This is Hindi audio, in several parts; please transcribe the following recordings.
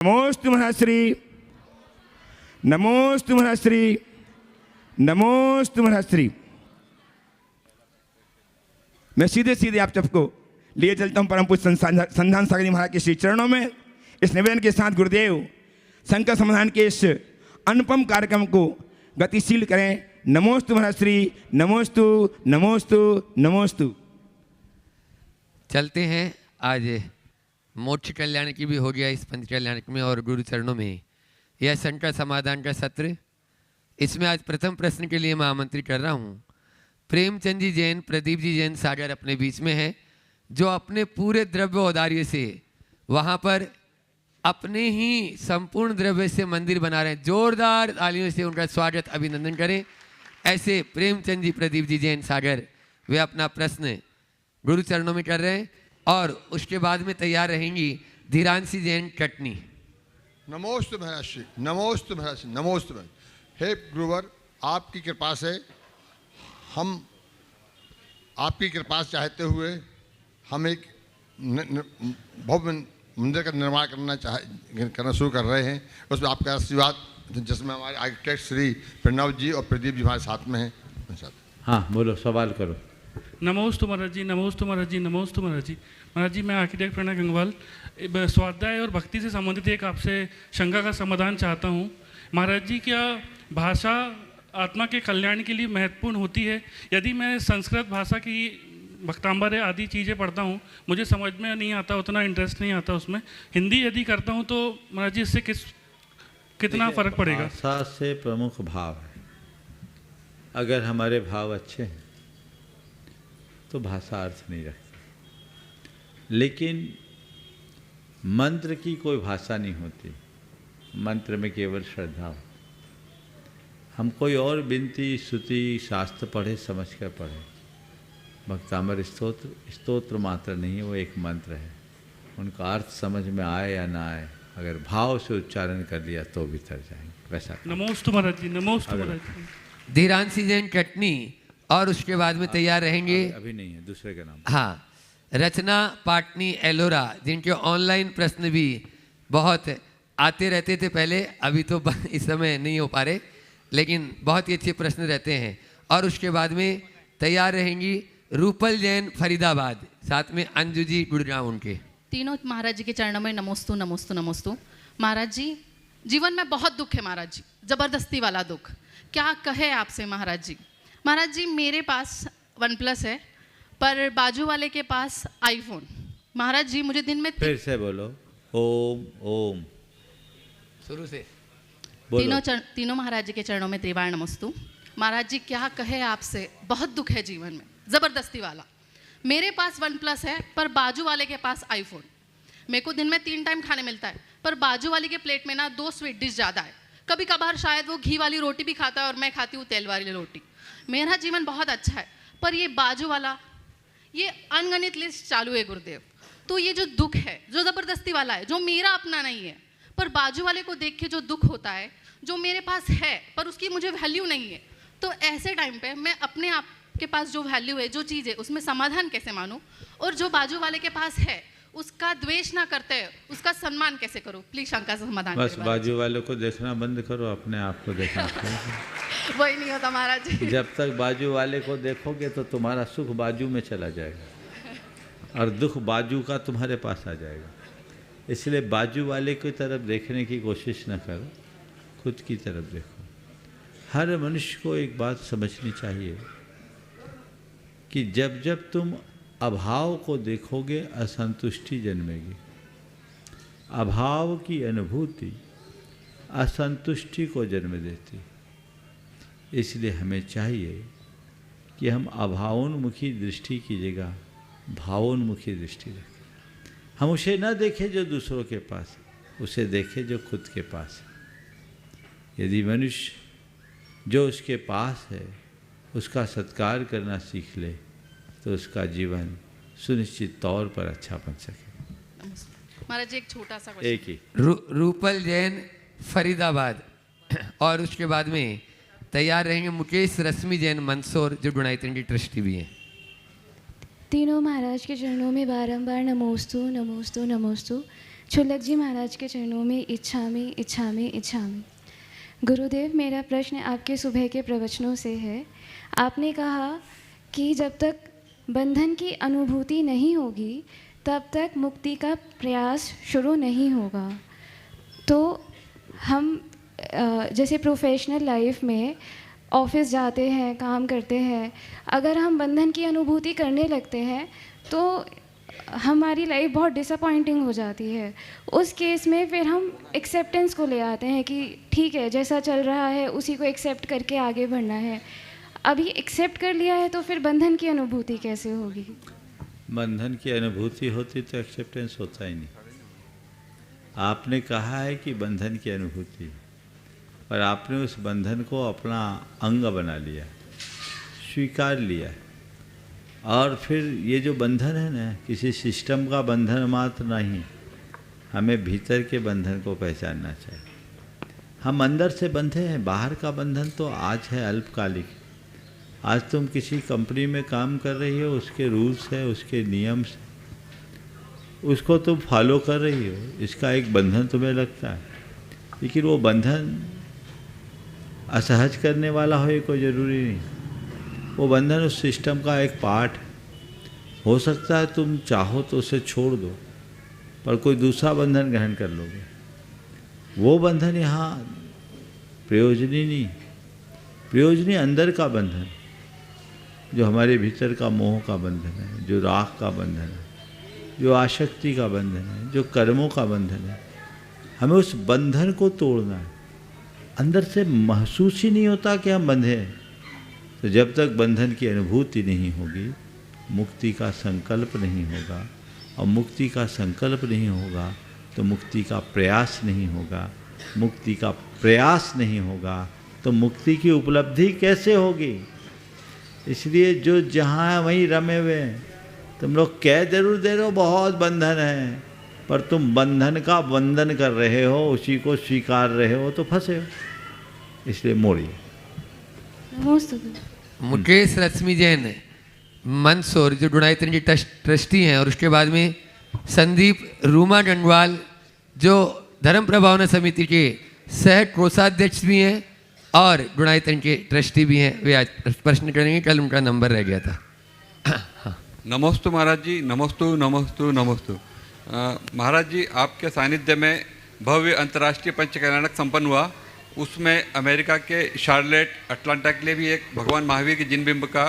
नमोस्तु महर्षि, नमोस्तु महर्षि, नमोस्तु महर्षि। मैं सीधे सीधे आप सबको लिए चलता हूँ परम पूज्य संधान सागर जी महाराज के श्री चरणों में। इस निवेदन के साथ गुरुदेव संकट समाधान के इस अनुपम कार्यक्रम को गतिशील करें। नमोस्तु महर्षि, नमोस्तु नमोस्तु नमोस्तु। चलते हैं। आज मोक्ष कल्याण की भी हो गया इस पंच कल्याण में और गुरु चरणों में यह संकट समाधान का सत्र। इसमें आज प्रथम प्रश्न के लिए मैं आमंत्रित कर रहा हूँ प्रेमचंद जी जैन, प्रदीप जी जैन सागर अपने बीच में है, जो अपने पूरे द्रव्य औदार्य से वहाँ पर अपने ही संपूर्ण द्रव्य से मंदिर बना रहे हैं। जोरदार तालियों से उनका स्वागत अभिनंदन करें। ऐसे प्रेमचंद जी, प्रदीप जी जैन सागर, वे अपना प्रश्न गुरु चरणों में कर रहे हैं और उसके बाद में तैयार रहेंगी धीरांशी जैन कटनी। नमोस्तु महर्षि, नमोस्तु महर्षि, नमोस्तु महर्षि। हे गुरुवर, आपकी कृपा से हम आपकी कृपा से चाहते हुए हम एक भव्य मंदिर का निर्माण करना शुरू कर रहे हैं। उसमें आपका आशीर्वाद, जिसमें हमारे आर्किटेक्ट श्री प्रणव जी और प्रदीप जी हमारे साथ में हैं। हाँ बोलो, सवाल करो। नमोस्तु महाराज जी, नमोस्तु महाराज जी, नमोस्तु महाराज जी। महाराज जी, मैं आर्किटेक्ट प्रणव गंगवाल स्वाध्याय और भक्ति से संबंधित एक आपसे शंका का समाधान चाहता हूँ। महाराज जी, क्या भाषा आत्मा के कल्याण के लिए महत्वपूर्ण होती है? यदि मैं संस्कृत भाषा की भक्तांबर आदि चीज़ें पढ़ता हूँ, मुझे समझ में नहीं आता, उतना इंटरेस्ट नहीं आता उसमें। हिंदी यदि करता हूँ तो महाराज जी इससे कितना फ़र्क पड़ेगा? भाषा से प्रमुख भाव है। अगर हमारे भाव अच्छे हैं तो भाषा अर्थ नहीं रखती। लेकिन मंत्र की कोई भाषा नहीं होती, मंत्र में केवल श्रद्धा हो। हम कोई और विनती स्तुति शास्त्र पढ़े समझ कर पढ़े। भक्तामर स्तोत्र मात्र नहीं है, वो एक मंत्र है। उनका अर्थ समझ में आए या ना आए, अगर भाव से उच्चारण कर लिया तो भीतर जाएंगे। वैसा नमोस्तु महाराज जी, नमोस्तु महाराज जी। धीरांशी जैन कटनी और उसके बाद में तैयार रहेंगे, अभी नहीं है, दूसरे का नाम। हाँ, रचना पाटनी एलोरा, जिनके ऑनलाइन प्रश्न भी बहुत आते रहते थे पहले, अभी तो इस समय नहीं हो पा रहे, लेकिन बहुत ही अच्छे प्रश्न रहते हैं। और उसके बाद में तैयार रहेंगी रूपल जैन फरीदाबाद, साथ में अंजू जी गुड़गांव। उनके तीनों महाराज जी के चरणों में नमोस्तु नमोस्तु नमोस्तु। महाराज जी, जीवन में बहुत दुख है महाराज जी, जबरदस्ती वाला दुख। क्या कहे आपसे महाराज जी। महाराज जी, मेरे पास OnePlus है, पर बाजू वाले के पास iPhone। महाराज जी, मुझे दिन में फिर से बोलो। ओम ओम, शुरू से तीनों महाराज जी के चरणों में त्रिवाण नमोस्तु। महाराज जी, क्या कहे आपसे, बहुत दुख है जीवन में, जबरदस्ती वाला। मेरे पास OnePlus है, पर बाजू वाले के पास iPhone। मेरे को दिन में 3 टाइम खाने मिलता है, पर बाजू वाले के प्लेट में ना 2 स्वीट डिश ज़्यादा है। कभी कभार शायद वो घी वाली रोटी भी खाता है और मैं खाती हूँ तेल वाली रोटी। मेरा जीवन बहुत अच्छा है, पर ये बाजू वाला, ये अनगणित लिस्ट चालू है गुरुदेव। तो ये जो दुख है, जो ज़बरदस्ती वाला है, जो मेरा अपना नहीं है, पर बाजू वाले को देख के जो दुख होता है, जो मेरे पास है पर उसकी मुझे वैल्यू नहीं है, तो ऐसे टाइम पे मैं अपने आप के पास जो वैल्यू है, जो चीज़ है, उसमें समाधान कैसे मानूं? और जो बाजू वाले के पास है उसका द्वेष ना करते हैं, उसका सम्मान कैसे करूं? प्लीज शंका से समाधान। बस बाजू वालों को देखना बंद करो, अपने आप को देखना। वही नहीं होता महाराज जी। जब तक बाजू वाले को देखोगे तो तुम्हारा सुख बाजू में चला जाएगा और दुख बाजू का तुम्हारे पास आ जाएगा। इसलिए बाजू वाले की तरफ देखने की कोशिश न करो, खुद की तरफ देखो। हर मनुष्य को एक बात समझनी चाहिए कि जब जब तुम अभाव को देखोगे असंतुष्टि जन्मेगी। अभाव की अनुभूति असंतुष्टि को जन्म देती। इसलिए हमें चाहिए कि हम अभावोन्मुखी दृष्टि की जगह भावोन्मुखी दृष्टि रखें। हम उसे न देखें जो दूसरों के पास है, उसे देखें जो खुद के पास है। यदि मनुष्य जो उसके पास है उसका सत्कार करना सीख ले तो उसका जीवन सुनिश्चित तौर पर अच्छा बन सके। महाराज जी, एक छोटा सा एक ही रूपल जैन फरीदाबाद और उसके बाद में तैयार रहेंगे मुकेश रश्मि जैन मंदसौर, जो गुणायतन की ट्रस्टी भी हैं। तीनों महाराज के चरणों में बारंबार नमोस्तु नमोस्तु नमोस्तु। छुल्लक जी महाराज के चरणों में इच्छामि इच्छामि इच्छामि। गुरुदेव, मेरा प्रश्न आपके सुबह के प्रवचनों से है। आपने कहा कि जब तक बंधन की अनुभूति नहीं होगी तब तक मुक्ति का प्रयास शुरू नहीं होगा। तो हम जैसे प्रोफेशनल लाइफ में ऑफिस जाते हैं, काम करते हैं, अगर हम बंधन की अनुभूति करने लगते हैं तो हमारी लाइफ बहुत डिसअपॉइंटिंग हो जाती है। उस केस में फिर हम एक्सेप्टेंस को ले आते हैं कि ठीक है, जैसा चल रहा है उसी को एक्सेप्ट करके आगे बढ़ना है। अभी एक्सेप्ट कर लिया है तो फिर बंधन की अनुभूति कैसे होगी? बंधन की अनुभूति होती तो एक्सेप्टेंस होता ही नहीं। आपने कहा है कि बंधन की अनुभूति, और आपने उस बंधन को अपना अंग बना लिया, स्वीकार लिया। और फिर ये जो बंधन है ना, किसी सिस्टम का बंधन मात्र नहीं, हमें भीतर के बंधन को पहचानना चाहिए। हम अंदर से बंधे हैं, बाहर का बंधन तो आज है अल्पकालिक। आज तुम किसी कंपनी में काम कर रही हो, उसके रूल्स है, उसके नियम है, उसको तुम फॉलो कर रही हो, इसका एक बंधन तुम्हें लगता है। लेकिन वो बंधन असहज करने वाला हो ये कोई ज़रूरी नहीं। वो बंधन उस सिस्टम का एक पार्ट है। हो सकता है तुम चाहो तो उसे छोड़ दो, पर कोई दूसरा बंधन ग्रहण कर लोगे। वो बंधन यहाँ प्रयोजनी नहीं। प्रयोजनी अंदर का बंधन, जो हमारे भीतर का मोह का बंधन है, जो राग का बंधन है, जो आसक्ति का बंधन है, जो कर्मों का बंधन है, हमें उस बंधन को तोड़ना है। अंदर से महसूस ही नहीं होता कि हम बंधे हैं। तो जब तक बंधन की अनुभूति नहीं होगी, मुक्ति का संकल्प नहीं होगा, और मुक्ति का संकल्प नहीं होगा तो मुक्ति का प्रयास नहीं होगा। मुक्ति का प्रयास नहीं होगा तो मुक्ति की उपलब्धि कैसे होगी? इसलिए जो जहाँ है वहीं रमे हुए हैं। तुम लोग कह जरूर दे रहे हो बहुत बंधन है, पर तुम बंधन का बंधन कर रहे हो, उसी को स्वीकार रहे हो तो फंसे हो। इसलिए मोड़िए। मुकेश रश्मि जैन मंदसौर, जो डुनाइतन की ट्रस्टी हैं, और उसके बाद में संदीप रूमा डंडवाल, जो धर्म प्रभावना समिति के सह कोषाध्यक्ष भी हैं और डुनाइतन के ट्रस्टी भी हैं। वे आज प्रश्न करेंगे, कल उनका नंबर रह गया था। हाँ। नमोस्तु महाराज जी, नमोस्तु नमोस्तु नमोस्तु। महाराज जी, आपके सानिध्य में भव्य अंतर्राष्ट्रीय पंचकल्याणक संपन्न हुआ। उसमें अमेरिका के शार्लेट अटलांटा के लिए भी एक भगवान महावीर के जिन बिंब का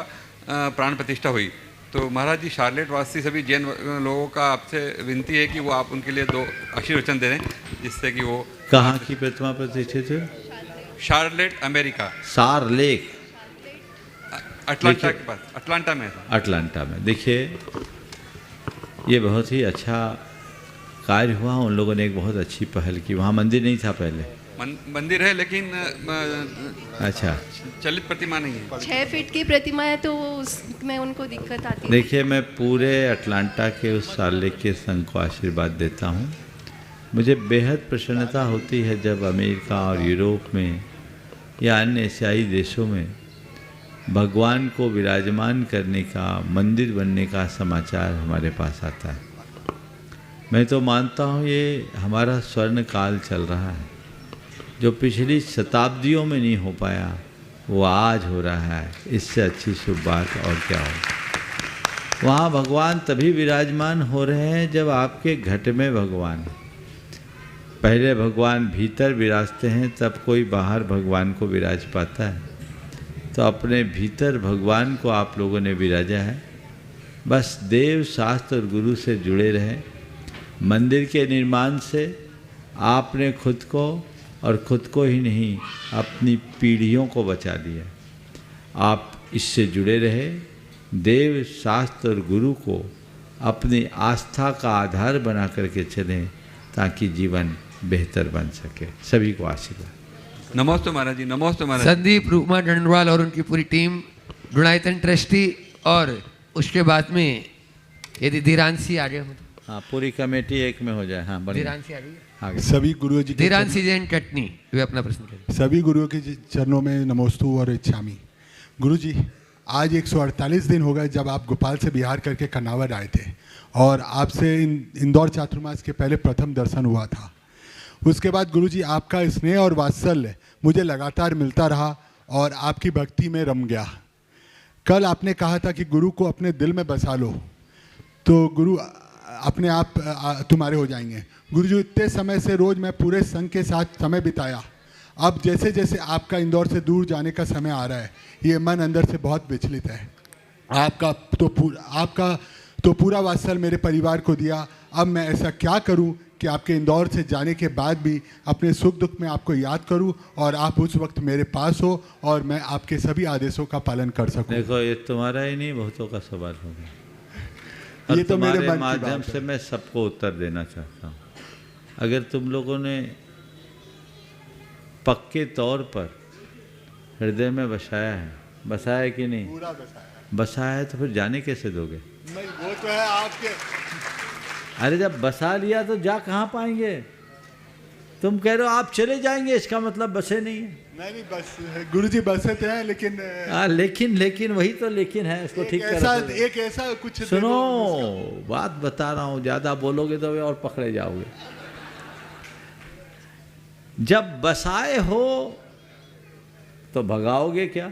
प्राण प्रतिष्ठा हुई। तो महाराज जी, शार्लेट वासी सभी जैन लोगों का आपसे विनती है कि वो आप उनके लिए 2 आशीर्वचन दे दें, जिससे कि वो। कहाँ की प्रतिमा प्रतिष्ठित है? Charlotte, America. शार्लेट अटलांटा के पास, अटलांटा में। अटलांटा में। देखिए, ये बहुत ही अच्छा कार्य हुआ। उन लोगों ने एक बहुत अच्छी पहल की। वहाँ मंदिर नहीं था पहले। मंदिर है लेकिन अच्छा, चलित प्रतिमा नहीं है। 6 फीट की प्रतिमा है तो उसमें उनको दिक्कत आती है। देखिए, मैं पूरे अटलांटा के उस शार्लेट के संघ को आशीर्वाद देता हूँ। मुझे बेहद प्रसन्नता होती है जब अमेरिका और यूरोप में या अन्य एशियाई देशों में भगवान को विराजमान करने का, मंदिर बनने का समाचार हमारे पास आता है। मैं तो मानता हूँ ये हमारा स्वर्ण काल चल रहा है। जो पिछली शताब्दियों में नहीं हो पाया वो आज हो रहा है। इससे अच्छी शुभ बात और क्या हो। वहाँ भगवान तभी विराजमान हो रहे हैं जब आपके घट में भगवान है। पहले भगवान भीतर विराजते हैं, तब कोई बाहर भगवान को विराज पाता है। तो अपने भीतर भगवान को आप लोगों ने विराजा है। बस देव, शास्त्र और गुरु से जुड़े रहें। मंदिर के निर्माण से आपने खुद को, और खुद को ही नहीं, अपनी पीढ़ियों को बचा लिया। आप इससे जुड़े रहे। देव, शास्त्र और गुरु को अपनी आस्था का आधार बना करके चलें, ताकि जीवन बेहतर बन सके। सभी को आशीर्वाद। नमस्ते महाराज जी, नमस्ते महाराज। संदीप रूमा डंडवाल और उनकी पूरी टीम, डुनाइतन ट्रस्टी, और उसके बाद में यदि धीरांशी आ गए, हाँ, पूरी कमेटी एक में हो जाए। हाँ, धीरांशी आ गई। सभी गुरुओं जी, धीरांशी जैन कटनी, वे अपना प्रश्न करें। सभी गुरुओं के चरणों में नमोस्तु और इच्छामी। गुरु जी, आज 148 दिन हो गए जब आप भोपाल से बिहार करके कन्नावर आए थे, और आपसे इंदौर चातुर्मास के पहले प्रथम दर्शन हुआ था। उसके बाद गुरुजी आपका स्नेह और वात्सल्य मुझे लगातार मिलता रहा और आपकी भक्ति में रम गया। कल आपने कहा था कि गुरु को अपने दिल में बसा लो तो गुरु अपने आप तुम्हारे हो जाएंगे। गुरुजी इतने समय से रोज़ मैं पूरे संघ के साथ समय बिताया, अब जैसे जैसे आपका इंदौर से दूर जाने का समय आ रहा है ये मन अंदर से बहुत विचलित है। आपका तो पूरा वात्सल्य मेरे परिवार को दिया। अब मैं ऐसा क्या करूं कि आपके इंदौर से जाने के बाद भी अपने सुख दुख में आपको याद करूं और आप उस वक्त मेरे पास हो और मैं आपके सभी आदेशों का पालन कर सकूं। देखो ये तुम्हारा ही नहीं बहुतों का सवाल होगा। ये तो मेरे मन की माध्यम बात से मैं सबको उत्तर देना चाहता हूँ। अगर तुम लोगों ने पक्के तौर पर हृदय में बसाया है कि नहीं? पूरा बसाया। बसाया है तो फिर जाने कैसे दोगे? नहीं वो तो है आपके। अरे जब बसा लिया तो जा कहाँ पाएंगे? तुम कह रहे हो आप चले जाएंगे, इसका मतलब बसे नहीं है। नहीं बस गुरुजी बसे थे हैं लेकिन लेकिन वही तो लेकिन है, इसको ठीक कर। एक ऐसा कुछ सुनो, बात बता रहा हूँ, ज्यादा बोलोगे तो और पकड़े जाओगे। जब बसाए हो तो भगाओगे क्या?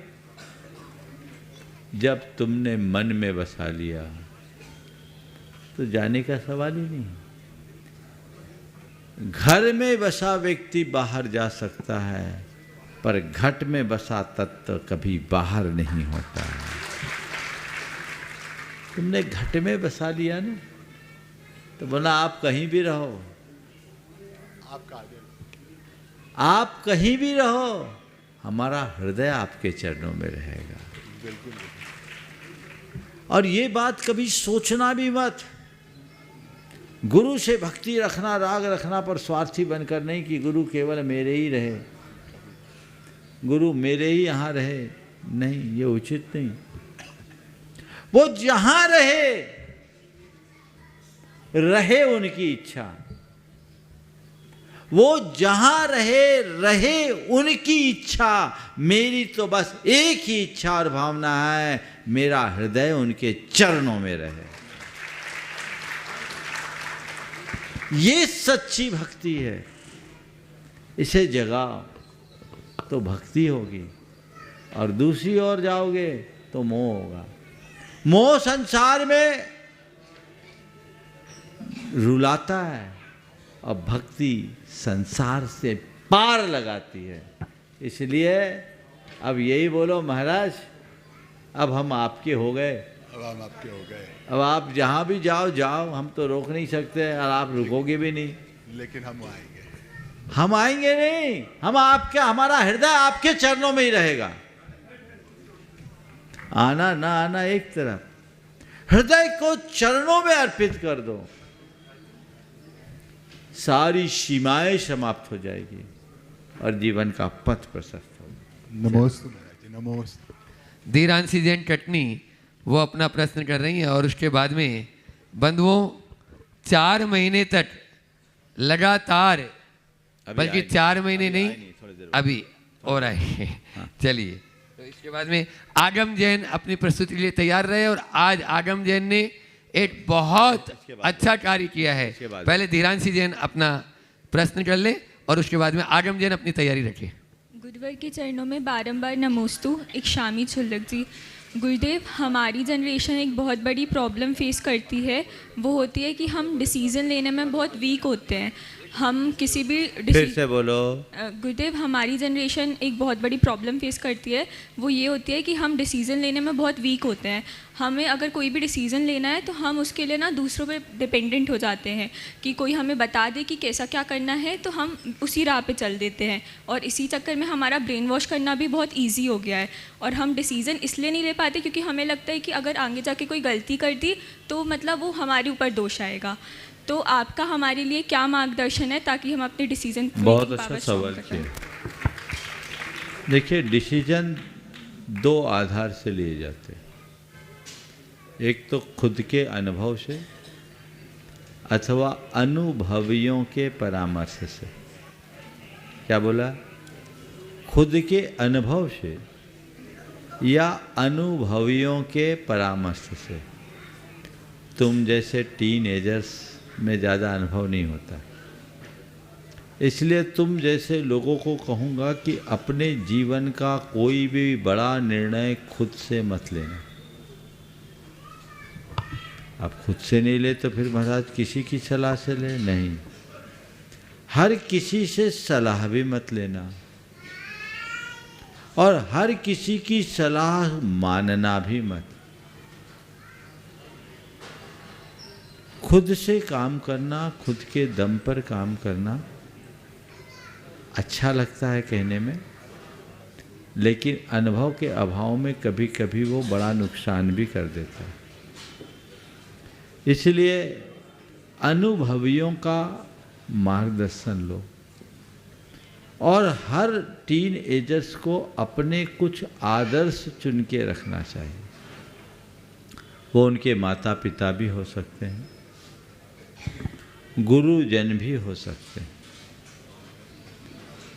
जब तुमने मन में बसा लिया तो जाने का सवाल ही नहीं। घर में बसा व्यक्ति बाहर जा सकता है पर घट में बसा तत्व कभी बाहर नहीं होता है। तुमने घट में बसा लिया ना तो बोला आप कहीं भी रहो, आप कहीं भी रहो, हमारा हृदय आपके चरणों में रहेगा। बिल्कुल। और ये बात कभी सोचना भी मत। गुरु से भक्ति रखना, राग रखना पर स्वार्थी बनकर नहीं कि गुरु केवल मेरे ही रहे, गुरु मेरे ही यहाँ रहे, नहीं, ये उचित नहीं। वो जहाँ रहे उनकी इच्छा, वो जहाँ रहे उनकी इच्छा। मेरी तो बस एक ही इच्छा और भावना है, मेरा हृदय उनके चरणों में रहे। ये सच्ची भक्ति है। इसे जगाओ तो भक्ति होगी और दूसरी ओर जाओगे तो मोह होगा। मोह संसार में रुलाता है और भक्ति संसार से पार लगाती है। इसलिए अब यही बोलो महाराज, अब हम आपके हो गए, अब हम आपके हो गए। अब आप जहाँ भी जाओ, हम तो रोक नहीं सकते और आप रुकोगे भी नहीं। लेकिन हम आएंगे। हम आएंगे नहीं, हम आपके, हमारा हृदय आपके चरणों में ही रहेगा। आना ना आना एक तरफ, हृदय को चरणों में अर्पित कर दो, सारी सीमाएं समाप्त हो जाएगी और जीवन का पथ प्रशस्त होगा। नमोस्तु महाराज जी, नमोस्तु। धीरांशी जैन कटनी वो अपना प्रश्न कर रही हैं और उसके बाद में बंधुओं 4 महीने तक लगातार, बल्कि 4 महीने नहीं, अभी और आए। चलिए, तो इसके बाद में आगम जैन अपनी प्रस्तुति के लिए तैयार रहे और आज आगम जैन ने एक बहुत अच्छा कार्य किया है। पहले धीरांशी जैन अपना प्रश्न कर ले और उसके बाद में आगम जैन अपनी तैयारी रखे। गुरुवर के चरणों में बारंबार नमोस्तु। एक शामी छुल्लक जी। गुरुदेव, हमारी जनरेशन एक बहुत बड़ी प्रॉब्लम फेस करती है, वो होती है कि हम डिसीज़न लेने में बहुत वीक होते हैं। हम किसी भी फिर से बोलो। गुरुदेव, हमारी जनरेशन एक बहुत बड़ी प्रॉब्लम फेस करती है, वो ये होती है कि हम डिसीज़न लेने में बहुत वीक होते हैं। हमें अगर कोई भी डिसीज़न लेना है तो हम उसके लिए ना दूसरों पे डिपेंडेंट हो जाते हैं कि कोई हमें बता दे कि कैसा क्या करना है तो हम उसी राह पे चल देते हैं, और इसी चक्कर में हमारा ब्रेन वॉश करना भी बहुत ईजी हो गया है। और हम डिसीज़न इसलिए नहीं ले पाते क्योंकि हमें लगता है कि अगर आगे जाके कोई गलती कर दी तो मतलब वो हमारे ऊपर दोष आएगा। तो आपका हमारे लिए क्या मार्गदर्शन है ताकि हम अपने डिसीजन बहुत अच्छा सवाल किया। देखिए, डिसीजन 2 आधार से लिए जाते हैं। एक तो खुद के अनुभव से अथवा अनुभवियों के परामर्श से। क्या बोला? खुद के अनुभव से या अनुभवियों के परामर्श से। तुम जैसे टीनएजर्स में ज़्यादा अनुभव नहीं होता, इसलिए तुम जैसे लोगों को कहूँगा कि अपने जीवन का कोई भी बड़ा निर्णय खुद से मत लेना। आप खुद से नहीं ले तो फिर महाराज किसी की सलाह से ले, नहीं, हर किसी से सलाह भी मत लेना और हर किसी की सलाह मानना भी मत। खुद से काम करना, खुद के दम पर काम करना अच्छा लगता है कहने में, लेकिन अनुभव के अभाव में कभी कभी वो बड़ा नुकसान भी कर देता है। इसलिए अनुभवियों का मार्गदर्शन लो और हर टीन एजर्स को अपने कुछ आदर्श चुन के रखना चाहिए। वो उनके माता पिता भी हो सकते हैं, गुरुजन भी हो सकते हैं,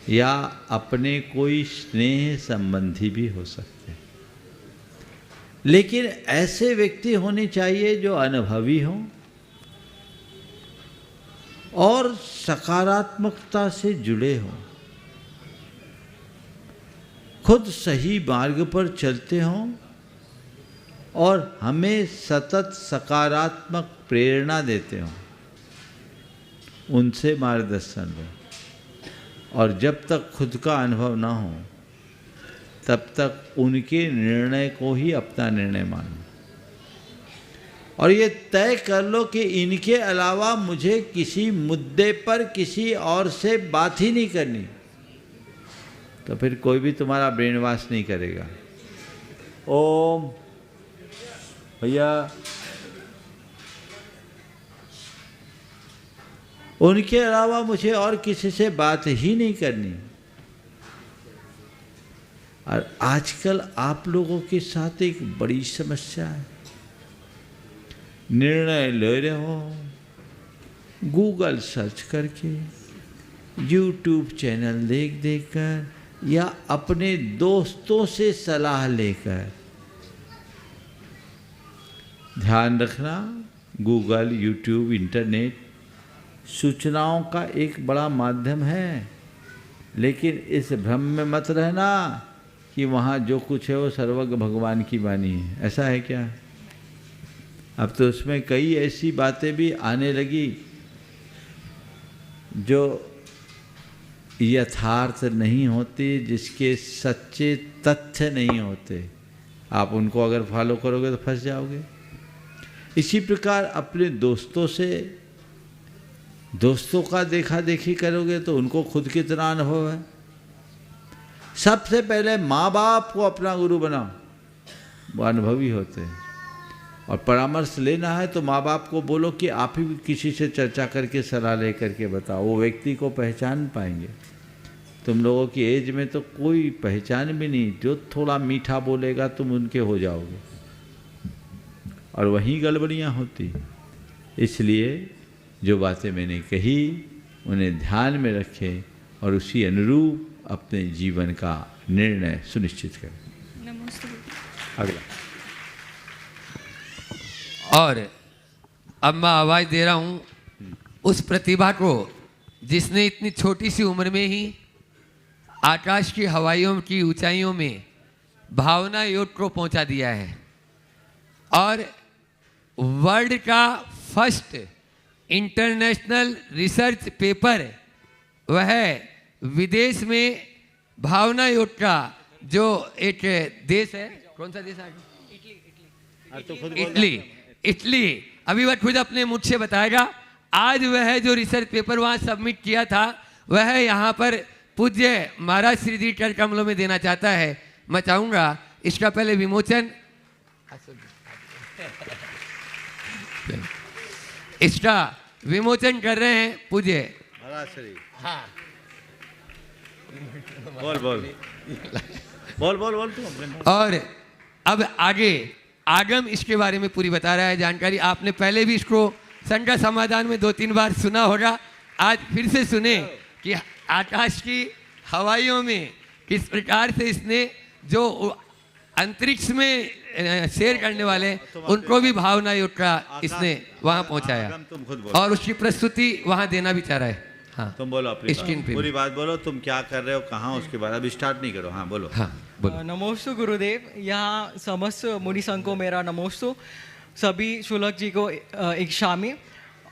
या अपने कोई स्नेह संबंधी भी हो सकते हैं, लेकिन ऐसे व्यक्ति होने चाहिए जो अनुभवी हों और सकारात्मकता से जुड़े हों, खुद सही मार्ग पर चलते हों और हमें सतत सकारात्मक प्रेरणा देते हों। उनसे मार्गदर्शन लो और जब तक खुद का अनुभव ना हो तब तक उनके निर्णय को ही अपना निर्णय मानो और ये तय कर लो कि इनके अलावा मुझे किसी मुद्दे पर किसी और से बात ही नहीं करनी, तो फिर कोई भी तुम्हारा ब्रेन वॉश नहीं करेगा। ओम भैया, उनके अलावा मुझे और किसी से बात ही नहीं करनी। और आजकल आप लोगों के साथ एक बड़ी समस्या है, निर्णय ले रहे हो गूगल सर्च करके, यूट्यूब चैनल देख देख कर या अपने दोस्तों से सलाह लेकर। ध्यान रखना, गूगल, यूट्यूब, इंटरनेट सूचनाओं का एक बड़ा माध्यम है, लेकिन इस भ्रम में मत रहना कि वहाँ जो कुछ है वो सर्वज्ञ भगवान की वाणी है। ऐसा है क्या? अब तो उसमें कई ऐसी बातें भी आने लगी जो यथार्थ नहीं होती, जिसके सच्चे तथ्य नहीं होते। आप उनको अगर फॉलो करोगे तो फंस जाओगे। इसी प्रकार अपने दोस्तों का देखा देखी करोगे तो उनको खुद कितना अनुभव है। सबसे पहले माँ बाप को अपना गुरु बनाओ, वो अनुभवी होते हैं। और परामर्श लेना है तो माँ बाप को बोलो कि आप ही किसी से चर्चा करके सलाह ले करके बताओ, वो व्यक्ति को पहचान पाएंगे। तुम लोगों की एज में तो कोई पहचान भी नहीं, जो थोड़ा मीठा बोलेगा तुम उनके हो जाओगे और वहीं गड़बड़ियाँ होती। इसलिए जो बातें मैंने कही उन्हें ध्यान में रखें और उसी अनुरूप अपने जीवन का निर्णय सुनिश्चित करें। नमस्ते। अगला। और अब मैं आवाज़ दे रहा हूँ उस प्रतिभा को जिसने इतनी छोटी सी उम्र में ही आकाश की हवाइयों की ऊंचाइयों में भावना योग को पहुंचा दिया है और वर्ल्ड का फर्स्ट इंटरनेशनल रिसर्च पेपर वह विदेश में भावना योग का जो एक देश है, कौन सा देश है? इटली। अभी वह खुद अपने मुझ से बताएगा। आज वह जो रिसर्च पेपर वहाँ सबमिट किया था वह यहाँ पर पूज्य महाराज श्री जी चरण कमलों में देना चाहता है। मैं चाहूँगा इसका पहले विमोचन, इसका विमोचन कर रहे हैं पूज्य महाराज श्री। हाँ, बोल तू। और अब आगम इसके बारे में पूरी बता रहा है जानकारी। आपने पहले भी इसको संख्या समाधान में 2-3 बार सुना होगा, आज फिर से सुने कि आकाश की हवाइयों में किस प्रकार से इसने जो अंतरिक्ष में शेयर करने वाले उनको भी भावना योग का इसने वहाँ पहुँचाया और उसकी प्रस्तुति वहाँ देना भी चाह रहा है। हाँ तुम बोलो अपनी स्क्रीन पे पूरी बात बोलो, तुम क्या कर रहे हो, कहाँ, उसके बाद अभी स्टार्ट नहीं करो। हाँ बोलो। हाँ बोलो। नमोस्तु गुरुदेव, यहाँ समस्त मुनि संघ को मेरा नमोस्तु, सभी शुलक जी को इक्षामि,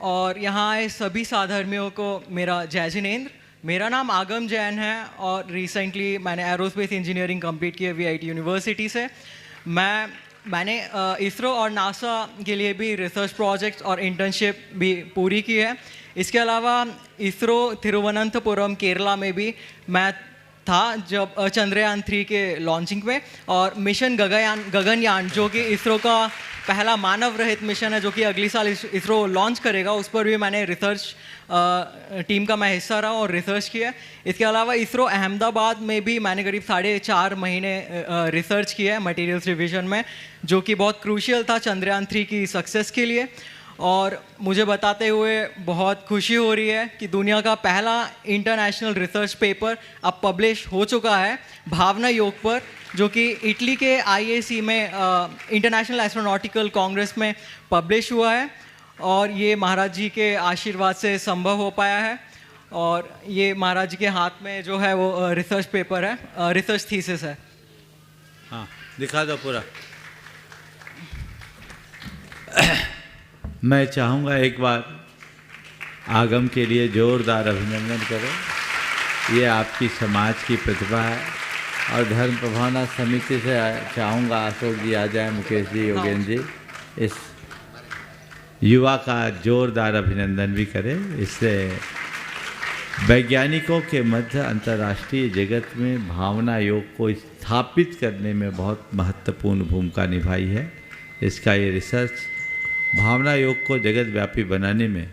और यहाँ आए सभी साधर्मियों को मेरा जय जिनेंद्र। मेरा नाम आगम जैन है और रिसेंटली मैंने एरोस्पेस इंजीनियरिंग कंप्लीट की है VIT यूनिवर्सिटी से। मैंने इसरो और नासा के लिए भी रिसर्च प्रोजेक्ट्स और इंटर्नशिप भी पूरी की है। इसके अलावा इसरो तिरुवनंतपुरम केरला में भी मैं था जब चंद्रयान 3 के लॉन्चिंग में, और मिशन गगनयान जो कि इसरो का पहला मानव रहित मिशन है जो कि अगली साल इसरो लॉन्च करेगा, उस पर भी मैंने रिसर्च टीम का मैं हिस्सा रहा और रिसर्च किया। इसके अलावा इसरो अहमदाबाद में भी मैंने करीब 4.5 महीने रिसर्च किया है मटेरियल्स डिवीजन में, जो कि बहुत क्रूशियल था चंद्रयान 3 की सक्सेस के लिए। और मुझे बताते हुए बहुत खुशी हो रही है कि दुनिया का पहला इंटरनेशनल रिसर्च पेपर अब पब्लिश हो चुका है भावना योग पर, जो कि इटली के IAC में इंटरनेशनल एस्ट्रोनॉटिकल कांग्रेस में पब्लिश हुआ है, और ये महाराज जी के आशीर्वाद से संभव हो पाया है। और ये महाराज जी के हाथ में जो है वो रिसर्च पेपर है, रिसर्च थीसिस है। हाँ दिखा दो पूरा। मैं चाहूँगा एक बार आगम के लिए जोरदार अभिनंदन करें। ये आपकी समाज की प्रतिभा है, और धर्म प्रभावना समिति से चाहूँगा अशोक जी आ जाए, मुकेश जी, योगेंद्र जी, इस युवा का जोरदार अभिनंदन भी करें। इससे वैज्ञानिकों के मध्य अंतर्राष्ट्रीय जगत में भावना योग को स्थापित करने में बहुत महत्वपूर्ण भूमिका निभाई है। इसका ये रिसर्च भावना योग को जगत व्यापी बनाने में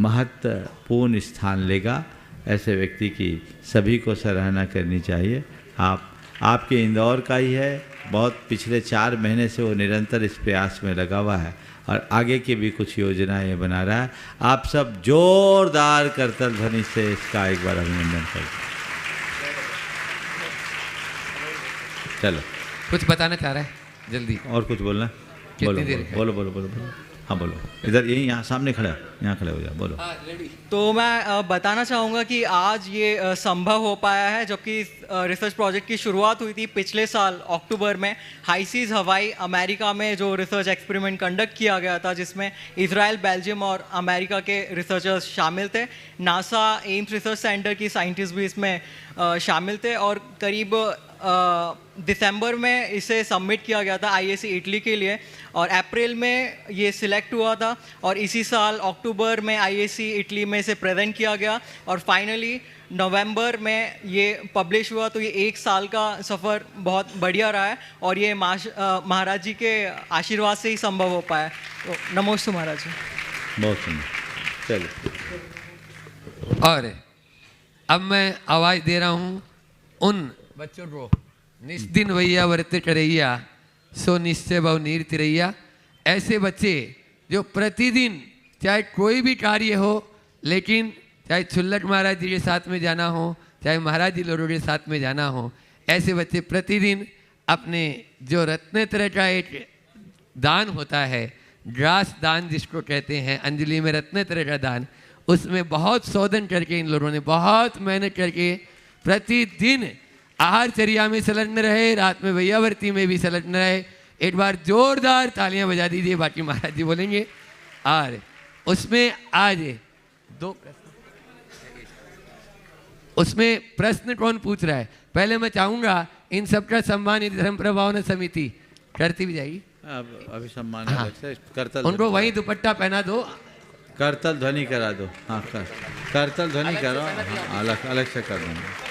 महत्वपूर्ण स्थान लेगा। ऐसे व्यक्ति की सभी को सराहना करनी चाहिए। आपके इंदौर का ही है, बहुत पिछले 4 महीने से वो निरंतर इस प्रयास में लगा हुआ है और आगे की भी कुछ योजनाएं बना रहा है। आप सब जोरदार करतल ध्वनि से इसका एक बार अभिनंदन करें। चलो कुछ बताना चाह रहा है जल्दी, और कुछ बोलना? बोलो बोलो। हाँ बोलो, इधर यही यहाँ सामने खड़ा, यहाँ खड़े हो जाओ, बोलो। तो मैं बताना चाहूँगा कि आज ये संभव हो पाया है, जबकि रिसर्च प्रोजेक्ट की शुरुआत हुई थी पिछले साल अक्टूबर में हाईसीज हवाई अमेरिका में, जो रिसर्च एक्सपेरिमेंट कंडक्ट किया गया था, जिसमें इजराइल, बेल्जियम और अमेरिका के रिसर्चर्स शामिल थे। नासा एम्स रिसर्च सेंटर की साइंटिस्ट भी इसमें शामिल थे, और करीब दिसंबर में इसे सबमिट किया गया था IAC इटली के लिए, और अप्रैल में ये सिलेक्ट हुआ था, और इसी साल अक्टूबर में IAC इटली में इसे प्रेजेंट किया गया, और फाइनली नवंबर में ये पब्लिश हुआ। तो ये 1 साल का सफ़र बहुत बढ़िया रहा है, और ये महाराज जी के आशीर्वाद से ही संभव हो पाया। तो नमोस्तु महाराज जी। बहुत सुंदर। चलो, और अब मैं आवाज़ दे रहा हूँ उन बच्चों को, निस्दिन वैया व्रत करैया सो निश्चय बहु नीर तिरैया। ऐसे बच्चे जो प्रतिदिन चाहे कोई भी कार्य हो, लेकिन चाहे छुल्लक महाराज जी के साथ में जाना हो, चाहे महाराज जी लोगों के साथ में जाना हो, ऐसे बच्चे प्रतिदिन अपने जो रत्नत्रय का एक दान होता है, ग्रास दान जिसको कहते हैं, अंजलि में रत्नत्रय का दान, उसमें बहुत शोधन करके इन लोगों ने बहुत मेहनत करके प्रतिदिन आहारचर्या में संलग्न रहे, रात में वैयावर्ती में भी संलग्न रहे। एक बार जोरदार तालियां बजा दीजिए, बाकी महाराज जी बोलेंगे। और उसमें आज 2 प्रश्न, उसमें प्रश्न कौन पूछ रहा है? पहले मैं चाहूंगा इन सबका सम्मान इन धर्म प्रभावना समिति करती भी जाएगी। अभी सम्मान हाँ, करतल उनको वही दुपट्टा पहना दो, करतल ध्वनि करा दो। हाँ करतल ध्वनि करो, हाँ, अलग से कर दूँगा